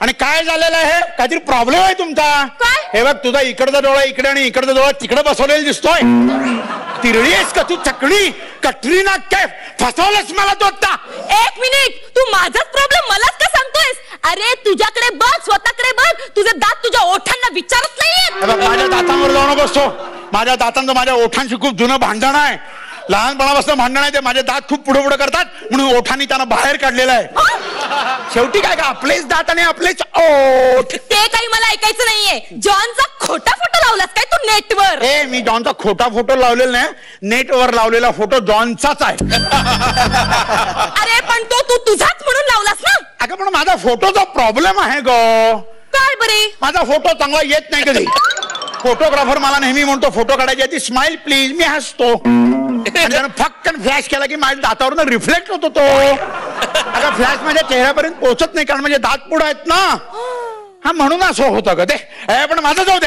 आणि काय झालेलं आहे? काहीतरी प्रॉब्लेम आहे तुमचा. काय? हे बघ तुझा इकडचा डोळा इकडे आणि इकडचा डोळा तिकडे बसवलेला दिसतोय. तिरळी आहेस का तू? चकडी कटरीना कैफ फसवलंच मला तो आता. एक मिनिट. तू माझाच प्रॉब्लेम मलाच का सांगतोयस? अरे तुझ्याकडे बघ, स्वतःकडे बघ. तुझे दात तुझ्या ओठांना विचारत नाहीयेत. माझ्या दातांवर जाऊ नकोस तो. माझ्या दातांचं माझ्या ओठांशी खूप जुनं भांडण आहे. लहानपणापासून भांडण आहे ते. माझे दात खूप पुढे पुढे करतात म्हणून ओठांनी त्यांना बाहेर काढलेलं आहे. शेवटी काय का आपलेच दात आणि आपलेच ओठ. ते काही मला ऐकायचं नाहीये. जॉनचा खोटा फोटो लावलास काय तू नेटवर? मी जॉनचा खोटा फोटो लावलेला नाही. नेटवर लावलेला फोटो जॉनचाच आहे. अरे पण तो तू तुझाच म्हणून लावलास ना. अगं पण माझा फोटोचा प्रॉब्लेम आहे ग. काय बरे? माझा फोटो चांगला येत नाही कधी. फोटोग्राफर मला नेहमी म्हणतो फोटो काढायची आधी स्माइल प्लीज. मी हसतो. फक्कन फ्लॅश केला की माझ्या दातावरून रिफ्लेक्ट होतो तो. अगं फ्लॅश माझ्या चेहऱ्यापर्यंत पोहोचत नाही कारण माझे दात पुढे आहेत ना. हा म्हणून असं होतं का ते. पण माझं जाऊ दे.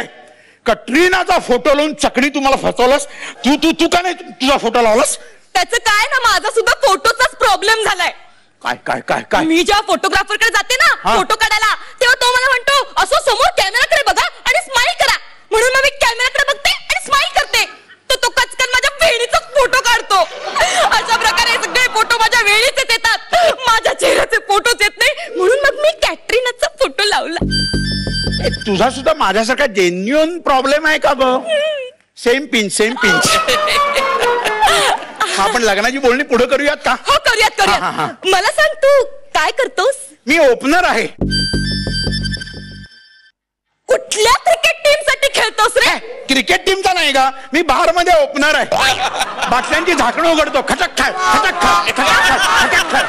कटरीनाचा फोटो लावून चकडी तुम्हाला फसवलंस. तू का नाही तुझा फोटो लावलास? त्याचं काय ना, माझा सुद्धा फोटोचाच प्रॉब्लेम झालाय. काय काय काय काय? मी जेव्हा फोटोग्राफरकडे जाते ना फोटो काढायला, तेव्हा तो मला म्हणतो असं समोर कॅमेराकडे बघा आणि स्माइल करा. म्हणून मग मी कॅमेराकडे बघते आणि स्माइल करते. तो कचकन माझ्या वेणीचाच फोटो काढतो. अशा प्रकारे सगळे फोटो माझ्या वेणीचे येतात. माझ्या चेहऱ्याचे फोटोच येत नाही म्हणून मग मी कॅटरीनाचा फोटो लावला. तुझा सुद्धा माझ्यासारखा जेन्युअन प्रॉब्लेम आहे का ग? Same pinch. आपण लग्नाची बोलणी पुढे करूयात का? हो करूयात. मला सांग तू काय करतोस? मी ओपनर आहे. कुठल्या क्रिकेट टीम साठी खेळतोस रे? क्रिकेट टीमचा नाही का. मी बार मध्ये ओपनर आहे. बाटल्यांची झाकणं उघडतो. खटक खट खटक खट खटक खट खटक खट.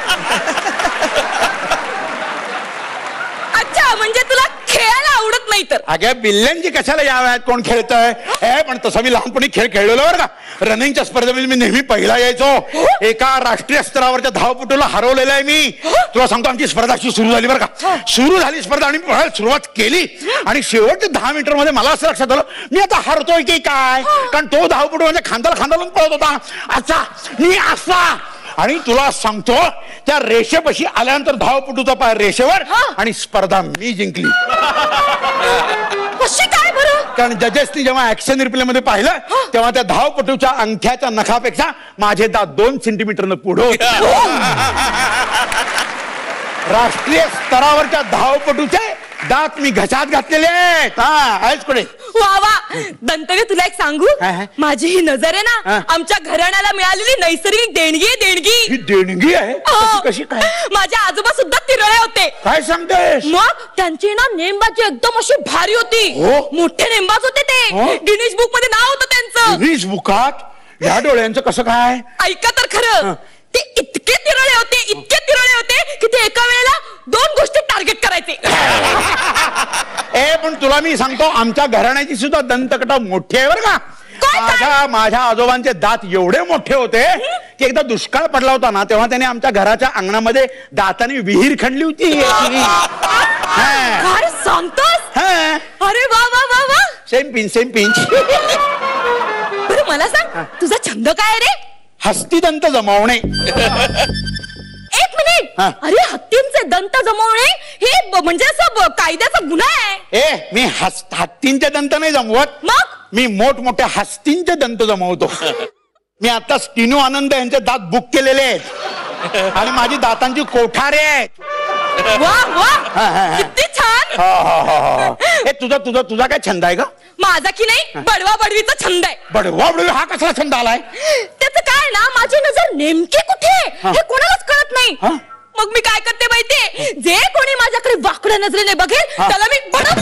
अच्छा म्हणजे तुला खेळायला आवडत नाही तर? अगं बिल्ल्यांची कशाला या वयात कोण खेळतंय हे पण तसं मी लहानपणी खेळ खेळलेलो बरं का. रनिंगच्या स्पर्धेमध्ये मी नेहमी पहिला यायचो. एका राष्ट्रीय स्तरावरच्या धावपटूला हरवलेलं आहे मी. तुला सांगतो आमची स्पर्धा अशी सुरू झाली बरं का. सुरू झाली स्पर्धा आणि सुरुवात केली आणि शेवटच्या 10 मीटर मध्ये मला असं लक्षात आलं मी आता हरतोय की काय. कारण तो धावपटू म्हणजे खांद्याला खांदा लावून पळत होता असा मी असा. आणि तुला सांगतो त्या रेषेपाशी आल्यानंतर धावपटूचा पाय रेषेवर आणि स्पर्धा मी जिंकली. कशी काय बरं? कारण जजेसनी जेव्हा ऍक्शन रिप्ले मध्ये पाहिलं तेव्हा त्या धावपटूच्या अंगठ्याच्या नखापेक्षा माझे दात 2 सेंटीमीटरनं पुढे होते. राष्ट्रीय स्तरावरच्या धावपटूचे दात मी घशात घातलेले आहेत. आहेच कुठे वा वा. दंतव्य तुला एक सांगू, माझी ही नजर आहे ना आमच्या घराण्याला मिळालेली नैसर्गिक देणगी आहे. देणगी. ही देणगी आहे कशी काय? माझे आजोबा सुद्धा तिरळे होते. काय सांगतेस? मग त्यांची ना नेमबाजी एकदम अशी भारी होती. मोठे नेमबाज होते ते. गिनीज बुक मध्ये नाव होतं त्यांचं. गिनीज बुकात? या डोळ्यांचं कसं काय? ऐका तर खरं, ते इतके तिरळे होते की ते एका वेळेला 2 गोष्टी टार्गेट करायचे. पण तुला मी सांगतो आमच्या घराण्याची सुद्धा दंतकटा मोठी आहे बरं का. माझ्या आजोबांचे दात एवढे मोठे होते की एकदा दुष्काळ पडला होता ना तेव्हा त्याने आमच्या घराच्या अंगणामध्ये दाताने विहीर खणली होती. काय सांगतोस? अरे वा वा वा वा. Same pinch. बरं मला सांग तुझा छंद काय रे? हस्तिदंत जमवणे. एक मिनिट. अरे हत्तींचे दंत जमवणे हे म्हणजे असं कायद्याचा गुन्हा आहे. मी हत्तींचे दंत नाही जमवत. मग मी मोठमोठ्या हस्तींचे दंत जमवतो. मी आता स्टिनू आनंद यांचे दात बुक केलेले आहेत आणि माझी दातांची कोठारे आहेत. वा वा किती छान. तुझा काय छंद आहे का? माझा की नाही बडवा बडवीचा छंद आहे. बडवा बडवी हा कसला छंद आलाय? त्याचं काय ना माझी नजर नेमकी कुठे हे कोणालाच कळत नाही. मग मी काय करते माहितीये, जे कोणी माझ्याकडे वाकड्या नजरेने बघेल त्याला मी पडत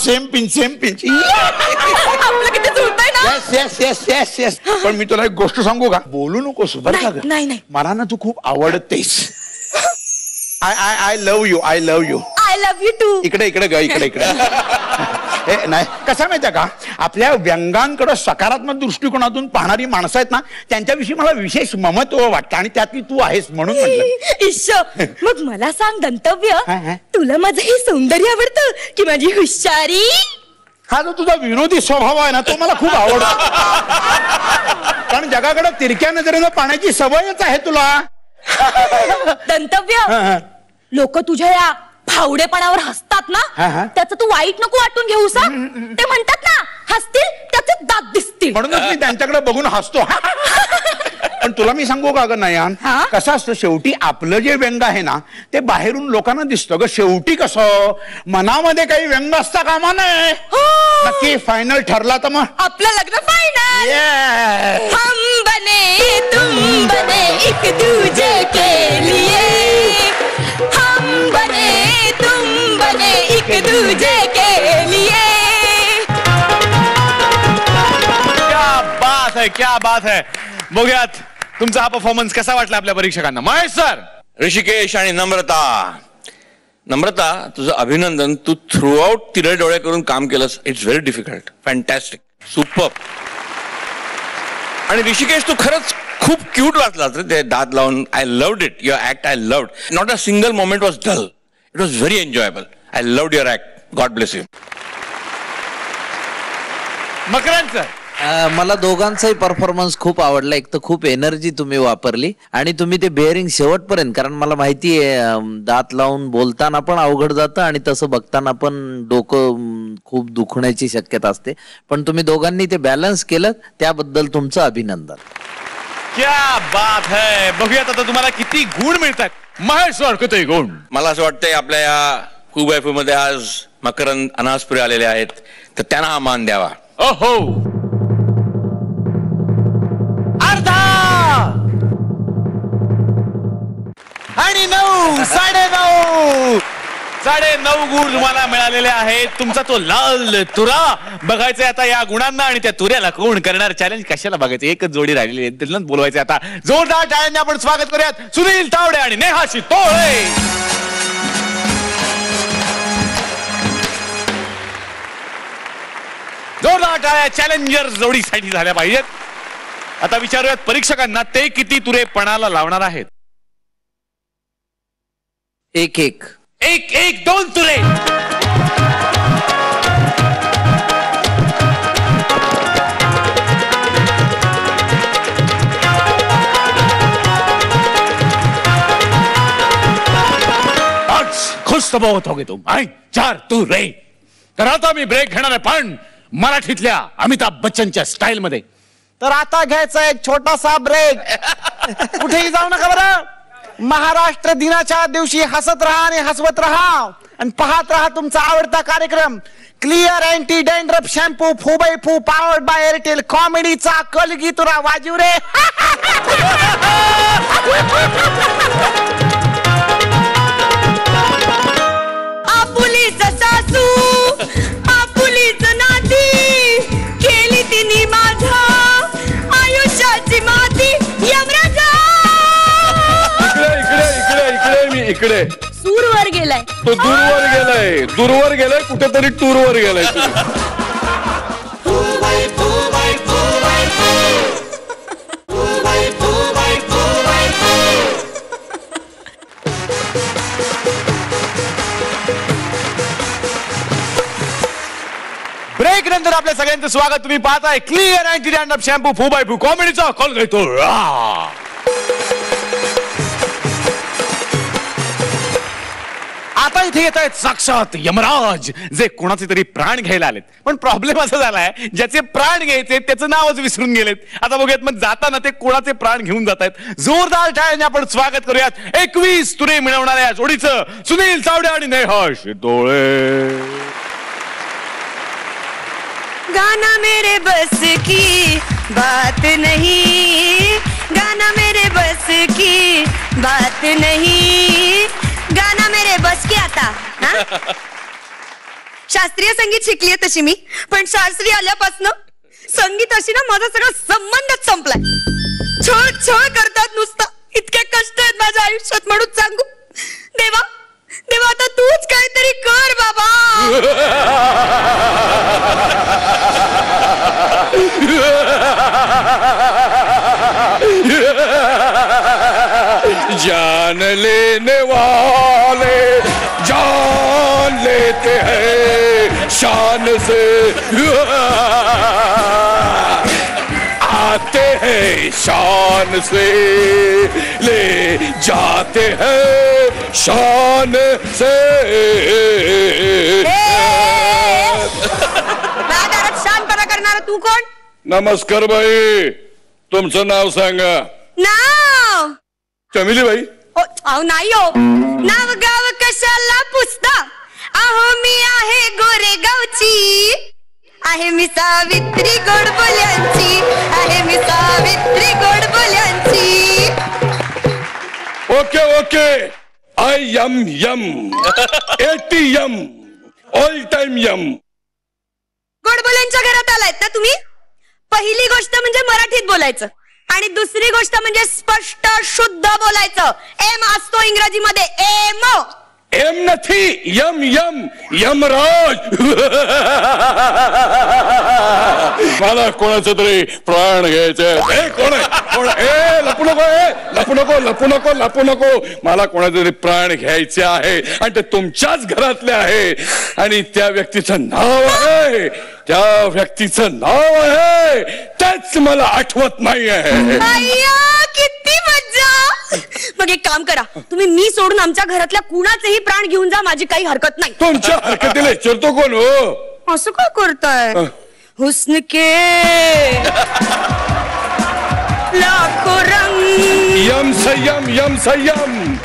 सेम पिंच. आपलं किती जुळतंय ना. येस. पण मी तुला एक गोष्ट सांगू का? बोलू नकोस बरं का? नाही. मला ना तू खूप आवडतेस. I love you. I love you too. इकडे नाही कसं माहितीये का, आपल्या व्यंगांकडे सकारात्मक दृष्टिकोनातून पाहणारी माणसं आहेत ना त्यांच्याविषयी मला विशेष ममत्व वाटतं आणि त्यातली तू आहेस म्हणून म्हटलं. ईश्वर मग मला सांग दंतव्य, तुला माझं हे सौंदर्य आवडतं की माझी हुशारी? हा जो तुझा विनोदी स्वभाव आहे ना तो मला खूप आवडतो. कारण जगाकडे तिरक्या नजरेनं पाहण्याची सवयच आहे तुला. दंतव्य लोक तुझ्या या फावडेपणावर हसतात ना त्याचं तू वाईट नको वाटून घेऊ सा. ते म्हणतात ना हसतील त्याचे दात दिसतील. म्हणूनच मी त्यांच्याकडे बघून हसतो. पण तुला मी सांगू का ग नयन, कसं असतं शेवटी आपलं जे व्यंग आहे ना ते बाहेरून लोकांना दिसतं ग. शेवटी कसं मनामध्ये काही व्यंग असता कामा नये. नक्की फायनल ठरला तर मग आपलं लग्न फायनल. हम बने तुम बने एक दूजे के लिए. हम बने तुम बने एक दूजे के लिए. क्या बात है. बघूयात तुमचा हा परफॉर्मन्स कसा वाटला आपल्या परीक्षकांना. महेश सर. ऋषिकेश आणि नम्रता तुझं अभिनंदन. तू थ्रू आउट तिरळे डोळे करून काम केलंस. It's very difficult. Fantastic. Super. आणि ऋषिकेश तू खरंच खूप क्यूट वाटलास रे ते दात लावून. I loved it. Your act I loved. Not a single moment was dull. It was very enjoyable. I loved your act. God bless you. Makarand sir. मला दोघांचाही performance खूप आवडला. एक तर खूप एनर्जी तुम्ही वापरली आणि तुम्ही ते बेअरिंग शेवटपर्यंत, कारण मला माहिती आहे दात लावून बोलताना पण अवघड जातं आणि तसं बघताना पण डोकं खूप दुखण्याची शक्यता असते. पण तुम्ही दोघांनी ते बॅलन्स केलं त्याबद्दल तुमचं अभिनंदन. क्या बात है. बघूयात आता तुम्हाला किती गुण मिळतात. महेश सर किती गुण? मला असं वाटतंय आपल्या या खूप मध्ये आज मकरंद अनासपुरे आलेले आहेत तर त्यांना हा मान द्यावा. ओहो. आणि 9 9.5 9.5 गुण तुम्हाला मिळालेले आहेत. तुमचा तो लाल तुरा बघायचा आता या गुणांना आणि त्या तुऱ्याला कोण करणार चॅलेंज. कशाला बघायचं, एकच जोडी राहिलेली आहे त्यांनाच बोलवायचे. आता जोरदार टाळ्यांनी आपण स्वागत करूयात सुनील तावडे आणि नेहा शितोळे. जोरदार टाळ्या चॅलेंजर जोडीसाठी झाल्या पाहिजेत. आता विचारूयात परीक्षकांना ते किती तुरे पणाला लावणार आहेत. एक एक एक एक 2 तुरे. खुश तो बहुत होगे तुम. 4 तुरे. तर आता मी ब्रेक घेणार आहे, पण मराठीतल्या अमिताभ बच्चनच्या स्टाईल मध्ये. तर आता घ्यायचा एक छोटासा ब्रेक. कुठेही जाऊ नका बरं. महाराष्ट्र दिनाच्या दिवशी हसत राहा आणि हसवत राहा आणि पाहत राहा तुमचा आवडता कार्यक्रम clear anti dandruff shampoo फुबाई foo powered by Airtel कॉमेडीचा कलगी तुरा वाजू रे. आपुलीच सासू आपुलीच नाती केली तिने माझा आयुष्याची माती. यमराजा इकडे सूरवर गेलाय. तो दूरवर गेलाय कुठेतरी टूरवर गेलाय. ब्रेक नंतर आपल्या सगळ्यांचं स्वागत. तुम्ही पाहताय clear anti dandruff shampoo Fu Bai फू कॉमेडीचा कॉल घेतो. आता इथे येत आहेत साक्षात यमराज, जे कोणाचे तरी प्राण घ्यायला आलेत. पण प्रॉब्लेम असा झालाय, ज्याचे प्राण घ्यायचे त्याचं नावच विसरून गेलेत. आता बघूयात मग जाताना ते कोणाचे प्राण घेऊन जात आहेत. जोरदार टाळ्याने आपण स्वागत करूयात 21 तुरे मिळवणाऱ्या जोडीचं. सुनील चावडे आणि नेहा शितोळे. गाना मेरे बस की बात नहीं, गाना मेरे बस की बात नहीं, गाना मेरे बस की. आता शास्त्रीय संगीत शिकलीये तशी मी, पण शास्त्रीय आल्यापासून संगीताशी ना माझा सगळा संबंधच संपलाय. छळ छळ करतात नुसता. इतके कष्ट आहेत माझ्या आयुष्यात म्हणून सांगू. देवा देवा आता तूच काहीतरी कर बाबा. जान लेने वाले जान लेते हैं शान से, आते हैं शान से ले जाते हैं शान से. शानपणा करणार तू कोण? नमस्कार बाई, तुमचं नाव सांगा. नाव चमेली बाई. नाही हो, नाव गाव कशाला पुसता. अहो मी आहे गोरेगावची, आहे मी सावित्री गोड बोल्यांची, आहे मी सावित्री गोड बोल्यांची. Okay okay. I yum yum ATM all time yum. गोडबोल्यांच्या घरात आलायत ना तुम्ही. पहिली गोष्ट म्हणजे मराठीत बोलायचं आणि दुसरी गोष्ट म्हणजे स्पष्ट शुद्ध बोलायचं. एम असतो इंग्रजीमध्ये एम. एम नथी यम यम यमराज. मला कोणाचं तरी प्राण घ्यायचंय. कोण आहे? लपू नको, लपू नको, लपू नको, लपू नको. मला कोणाचं तरी प्राण घ्यायचे आहे आणि ते तुमच्याच घरातले आहे आणि त्या व्यक्तीचं नाव आहे, त्या व्यक्तीचं नाव आहे तेच मला आठवत नाही आहे. किती मज्जा. मग एक काम करा, तुम्ही मी सोडून आमच्या घरातल्या कुणाचेही प्राण घेऊन जा, माझी काही हरकत नाही. तुमच्या हरकतीला विचारतो कोण हो? असं काय करताय? हुस्न के लाखो रंग. यम संयम यम संयम.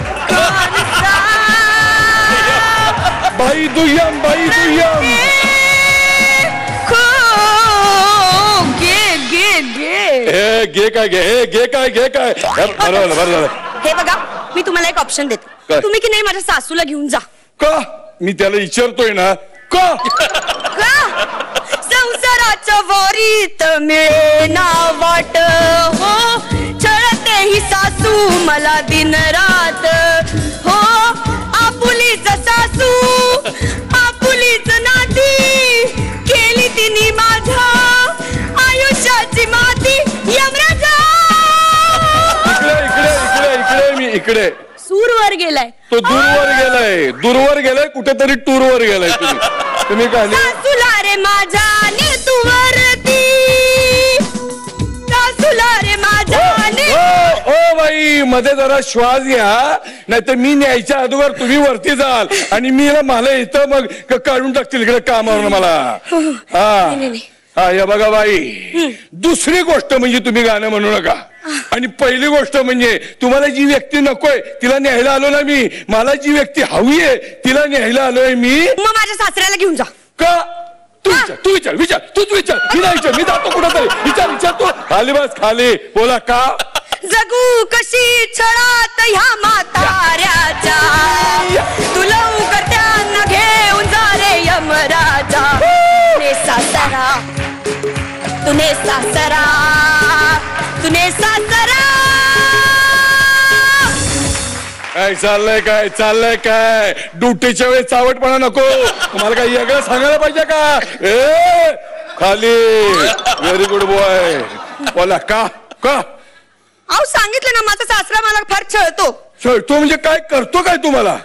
बाई दुय्यम बाई दुय्यम. गे काय गे काय बरं झालं. हे बघा, मी तुम्हाला एक ऑप्शन देते. तुम्ही की नाही माझ्या सासूला घेऊन जा. का? मी त्याला विचारतोय ना. का? संसाराच्या वारीत मिळेना वाट हो, छळते ही सासू मला दिन रात हो. आपुलीच सासू आपुलीच नाती केली तिने माझा इकडे सूरवर गेलाय. तो दूरवर गेलाय कुठेतरी टूरवर गेलाय. तुम्ही काय सासूला रे माझ्या ने तू वरती, सासूला रे माझ्या ने. ओ बाई मध्ये जरा श्वास घ्या, नाहीतर मी न्यायच्या अगोदर तुम्ही वरती जाल आणि मला इथं मग काढून टाकतील इकडे कामावर मला. हा या बघा बाई, दुसरी गोष्ट म्हणजे तुम्ही गाणं म्हणू नका. आणि पहिली गोष्ट म्हणजे तुम्हाला जी व्यक्ती नकोय तिला न्यायला आलो ना मी. मला जी व्यक्ती हवी आहे तिला न्यायला आलोय मी. मग माझ्या सासऱ्याला घेऊन जा. का? तू विचार तूच विचार. मी नाही विचार, मी जातो कुठंतरी. विचार तू. खाली बस खाली. बोला का? जगू कशी छळात ह्या म्हाताऱ्याच्या, तू लवकर त्यांना घेऊन जा रे यमराजा. सासरा तुने सासरा तुने सासरा. काय चाललंय काय? ड्युटीच्या वेळेस चावटपणा नको. तुम्हाला काही वेगळं सांगायला पाहिजे का? खाली. Very good boy. बोला का? अहो सांगितलं ना, माझा सासरा मला फार छळतो. म्हणजे काय करतो काय तुम्हाला?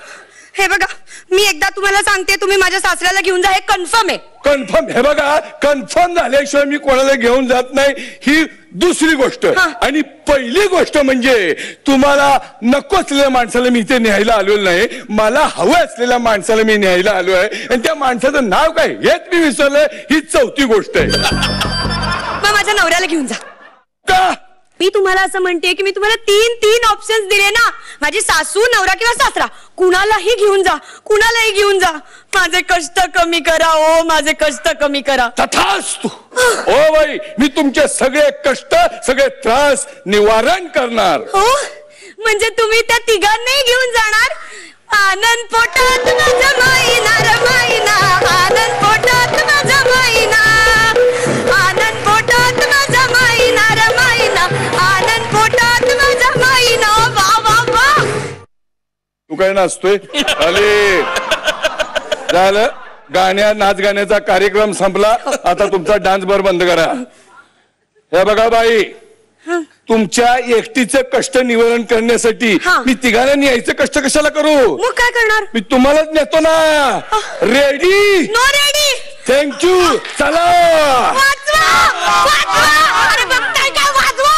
हे बघा, मी एकदा तुम्हाला सांगते, तुम्ही माझ्या सासऱ्याला घेऊन जा, हे कन्फर्म आहे. कन्फर्म? हे बघा, कन्फर्म झाल्याशिवाय मी कोणाला घेऊन जात नाही, ही दुसरी गोष्ट. आणि पहिली गोष्ट म्हणजे तुम्हाला नको असलेल्या माणसाला मी इथे न्यायला आलेलो नाही. मला हवं असलेल्या माणसाला मी न्यायला आलो आहे. आणि त्या माणसाचं नाव काय हेच मी विसरलोय. ही चौथी गोष्ट आहे. मग माझ्या नवऱ्याला घेऊन जा. का? मी तुम्हाला असं म्हणते की मी तुम्हाला तीन ऑप्शन्स दिले ना. माझी सासू, नवरा किंवा सासरा, कुणालाही घेऊन जा, कुणालाही घेऊन जा. माझे कष्ट कमी करा ओ, माझे कष्ट कमी करा. तथास्तु. ओ बाई, मी तुमचे सगळे कष्ट, सगळे त्रास निवारण करणार. हो, म्हणजे तुम्ही त्या तिघांनाही घेऊन जाणार. आनंद पोटात माझ्या माईना रे माईना, आनंद पोटात माझ्या माईना, आनंद पोटात माझ्या माईना रे माईना, आनंद पोटात माझ्या माईना. वा वा वा. तू काय नाचतोय? अरे झालं, नाच गाण्याचा कार्यक्रम संपला. आता तुमचा डान्स बर बंद करा. हे बघा बाई, तुमच्या एकटीचं कष्ट निवारण करण्यासाठी मी तिघांना न्यायचं कष्ट कशाला करू? मग काय करणार? मी तुम्हालाच नेतो ना. रेडी? No ready. थँक्यू. चला. अरे बघताय काय? वाजवा.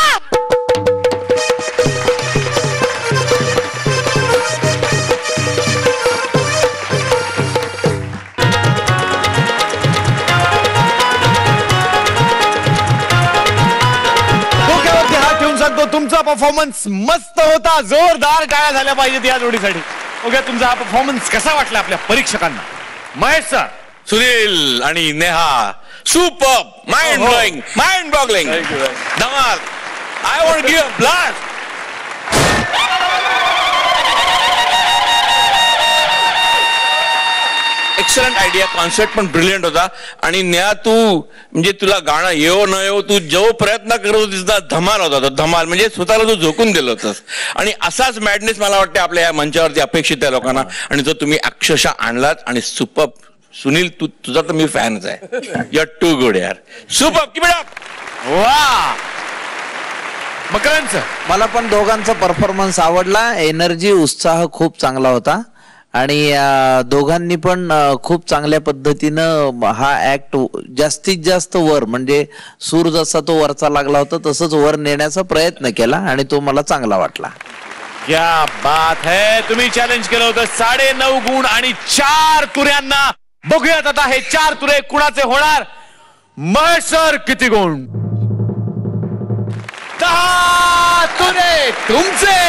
तुमचा परफॉर्मन्स मस्त होता. जोरदार टाळ्या झाल्या पाहिजेत या जोडीसाठी. ओके, तुमचा हा परफॉर्मन्स कसा वाटला आपल्या परीक्षकांना? महेश सर, सुनील आणि Neha, super. Mind blowing, mind boggling, धमाल. I want give a blast. Excellent idea, concept पण ब्रिलियंट होता. आणि नेहा, तू म्हणजे तुला गाणं येवो न येवो, तू जो प्रयत्न करत होतीस ना, धमाल होता तो. धमाल म्हणजे स्वतःला तू झोकून दिलं होतंस. आणि असाच मॅडनेस मला वाटतं आपल्या या मंचावरती अपेक्षित आहे लोकांना. आणि जो तुम्ही अक्षरशः आणलात. आणि सुपर. सुनील, तुझा तर मी फॅनच आहे. यू आर टू गुड यार. सुपर. Keep it up. वा. मकरांचं मला पण दोघांचा परफॉर्मन्स आवडला. एनर्जी, उत्साह खूप चांगला होता. आणि दोघांनी पण खूप चांगल्या पद्धतीनं हा ऍक्ट जास्तीत जास्त वर, म्हणजे सूर जसा तो वरचा लागला होता तसंच वर नेण्याचा प्रयत्न केला. आणि तो मला चांगला वाटला. क्या बात है. तुम्ही चॅलेंज केलं होतं 9.5 गुण आणि 4 तुऱ्यांना. बघूयात आता हे 4 तुरे कुणाचे होणार. महेश सर, किती गुण? 10 तुरे तुमचे.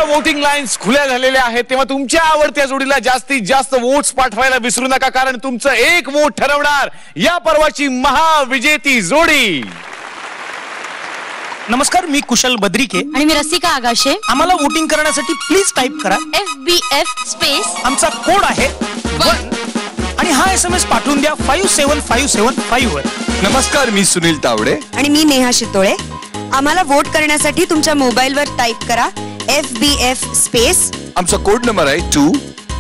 वोटिंग लाईन्स खुल्या झालेल्या आहेत, तेव्हा तुमच्या आवडत्या जोडीला जास्तीत जास्त वोट्स पाठवायला विसरू नका, कारण तुमचं एक वोट ठरवणार या पर्वाची महाविजेती जोडी. नमस्कार, मी कुशल बद्रिके आणि मी रसिका आगाशे. आम्हाला वोटिंग करण्यासाठी प्लीज टाईप करा FBF स्पेस. आमचा कोड आहे 1 आणि हा SMS पाठवून द्या 57575 वर. नमस्कार, मी सुनील तावडे आणि मी नेहा शितोळे. आम्हाला वोट करण्यासाठी तुमच्या मोबाईलवर टाईप करा FBF स्पेस. आमचा कोड नंबर आहे 2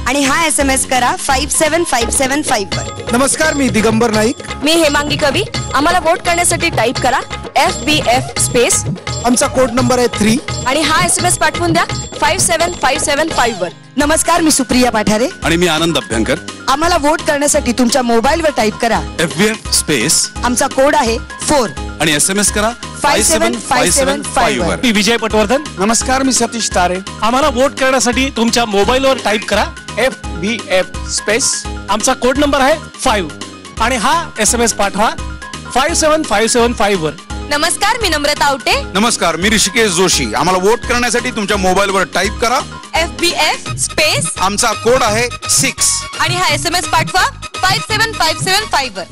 आणि हा SMS करा 57575 वर. नमस्कार, मी दिगंबर नाईक. मी हेमांगी कवी. आम्हाला वोट करण्यासाठी टाईप करा FBF स्पेस. आमचा कोड नंबर आहे 3 आणि हा SMS पाठवून द्या 57575 वर. नमस्कार, मी सुप्रिया पाठारे. आणि मी आनंद अभ्यंकर. आम्हाला वोट करण्यासाठी तुमच्या मोबाईलवर टाईप करा FBF स्पेस. आमचा कोड आहे 4 आणि SMS करा 57575 वर. मी विजय पटवर्धन. नमस्कार, मी सतीश तारे. आम्हाला वोट करण्यासाठी तुमच्या मोबाईलवर टाईप करा FBF स्पेस. आमचा कोड नंबर आहे 5 आणि हा SMS पाठवा 57575 वर. नमस्कार, मी नम्रता आवटे. नमस्कार, मी ऋषिकेश जोशी. आम्हाला वोट करण्यासाठी तुमच्या मोबाईलवर टाईप करा FBF स्पेस. आमचा कोड आहे 6 आणि हा SMS पाठवा 57575 वर.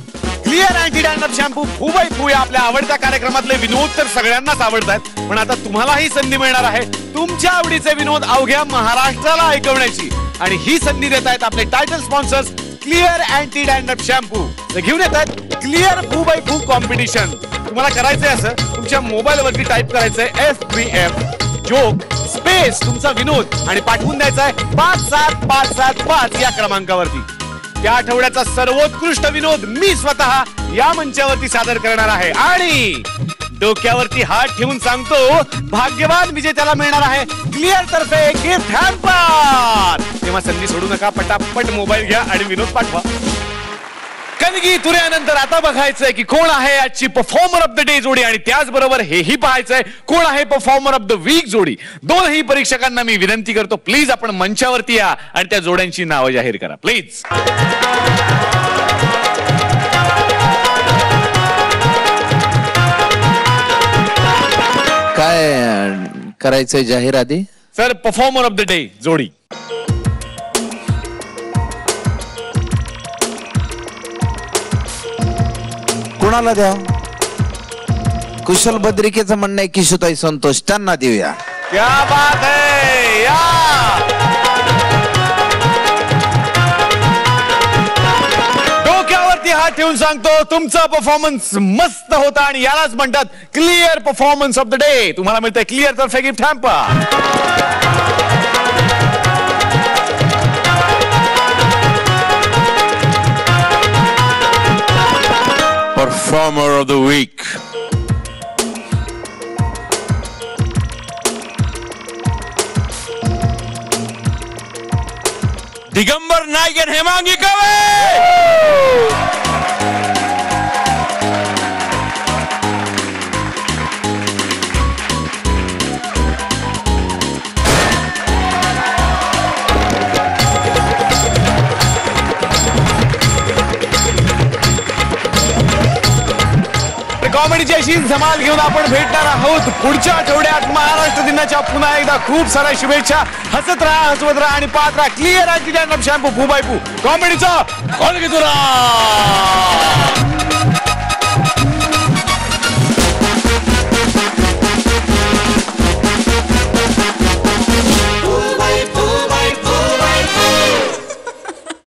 क्लिअर अँटी डॅन्ड्रफ शॅम्पू फूबाई फू या आपल्या आवडत्या कार्यक्रमातले विनोद तर सगळ्यांनाच आवडतात, पण आता तुम्हालाही संधी मिळणार आहे तुमच्या आवडीचे विनोद अवघ्या महाराष्ट्राला ऐकवण्याची. आणि ही संधी देत आहेत आपले title sponsors clear anti dandruff shampoo. घेऊन येत आहेत क्लिअर फूबाई फू कॉम्पिटिशन. तुम्हाला करायचंय असं, तुमच्या मोबाईल वरती टाईप करायचंय FBF जोक स्पेस तुमचा विनोद आणि पाठवून द्यायचा आहे 57575 या क्रमांकावरती. या आठवड्याचा सर्वोत्कृष्ट विनोद मी स्वतः या मंचावरती सादर करणार आहे आणि डोक्यावरती हात ठेवून सांगतो भाग्यवान विजेत्याला मिळणार आहे क्लिअर तर्फे गिफ्ट हॅम्पर. तेव्हा संधी सोडू नका, पटापट मोबाईल घ्या आणि विनोद पाठवा. कणगी तुऱ्यानंतर आता बघायचंय की कोण आहे आजची परफॉर्मर ऑफ द डे जोडी आणि त्याचबरोबर हेही पाहायचंय कोण आहे परफॉर्मर ऑफ द वीक जोडी. दोनही परीक्षकांना मी विनंती करतो, प्लीज आपण मंचावरती या आणि त्या जोड्यांची नावं जाहीर करा प्लीज. काय करायचंय जाहीर आधी? Sir, performer of the day जोडी. कोणाला द्या? कुशल बद्रिकेचं म्हणणं आहे किशोताई संतोष, त्यांना देऊया. क्या बात है, या डोक्यावरती हात ठेवून सांगतो तुमचा परफॉर्मन्स मस्त होता आणि यालाच म्हणतात clear performance of the day. तुम्हाला मिळतंय क्लिअर तर्फे gift hamper. Performer of the week. Digambar Naik and Hemangi Kave. कॉमेडीची अशी धमाल घेऊन आपण भेटणार आहोत पुढच्या आठवड्यात. महाराष्ट्र दिनाच्या पुन्हा एकदा खूप साऱ्या शुभेच्छा. हसत राहा, हसवत राहा आणि पाहत राहा clear anti dandruff shampoo Fu Bai फू कॉमेडीचा कॉल घेतो.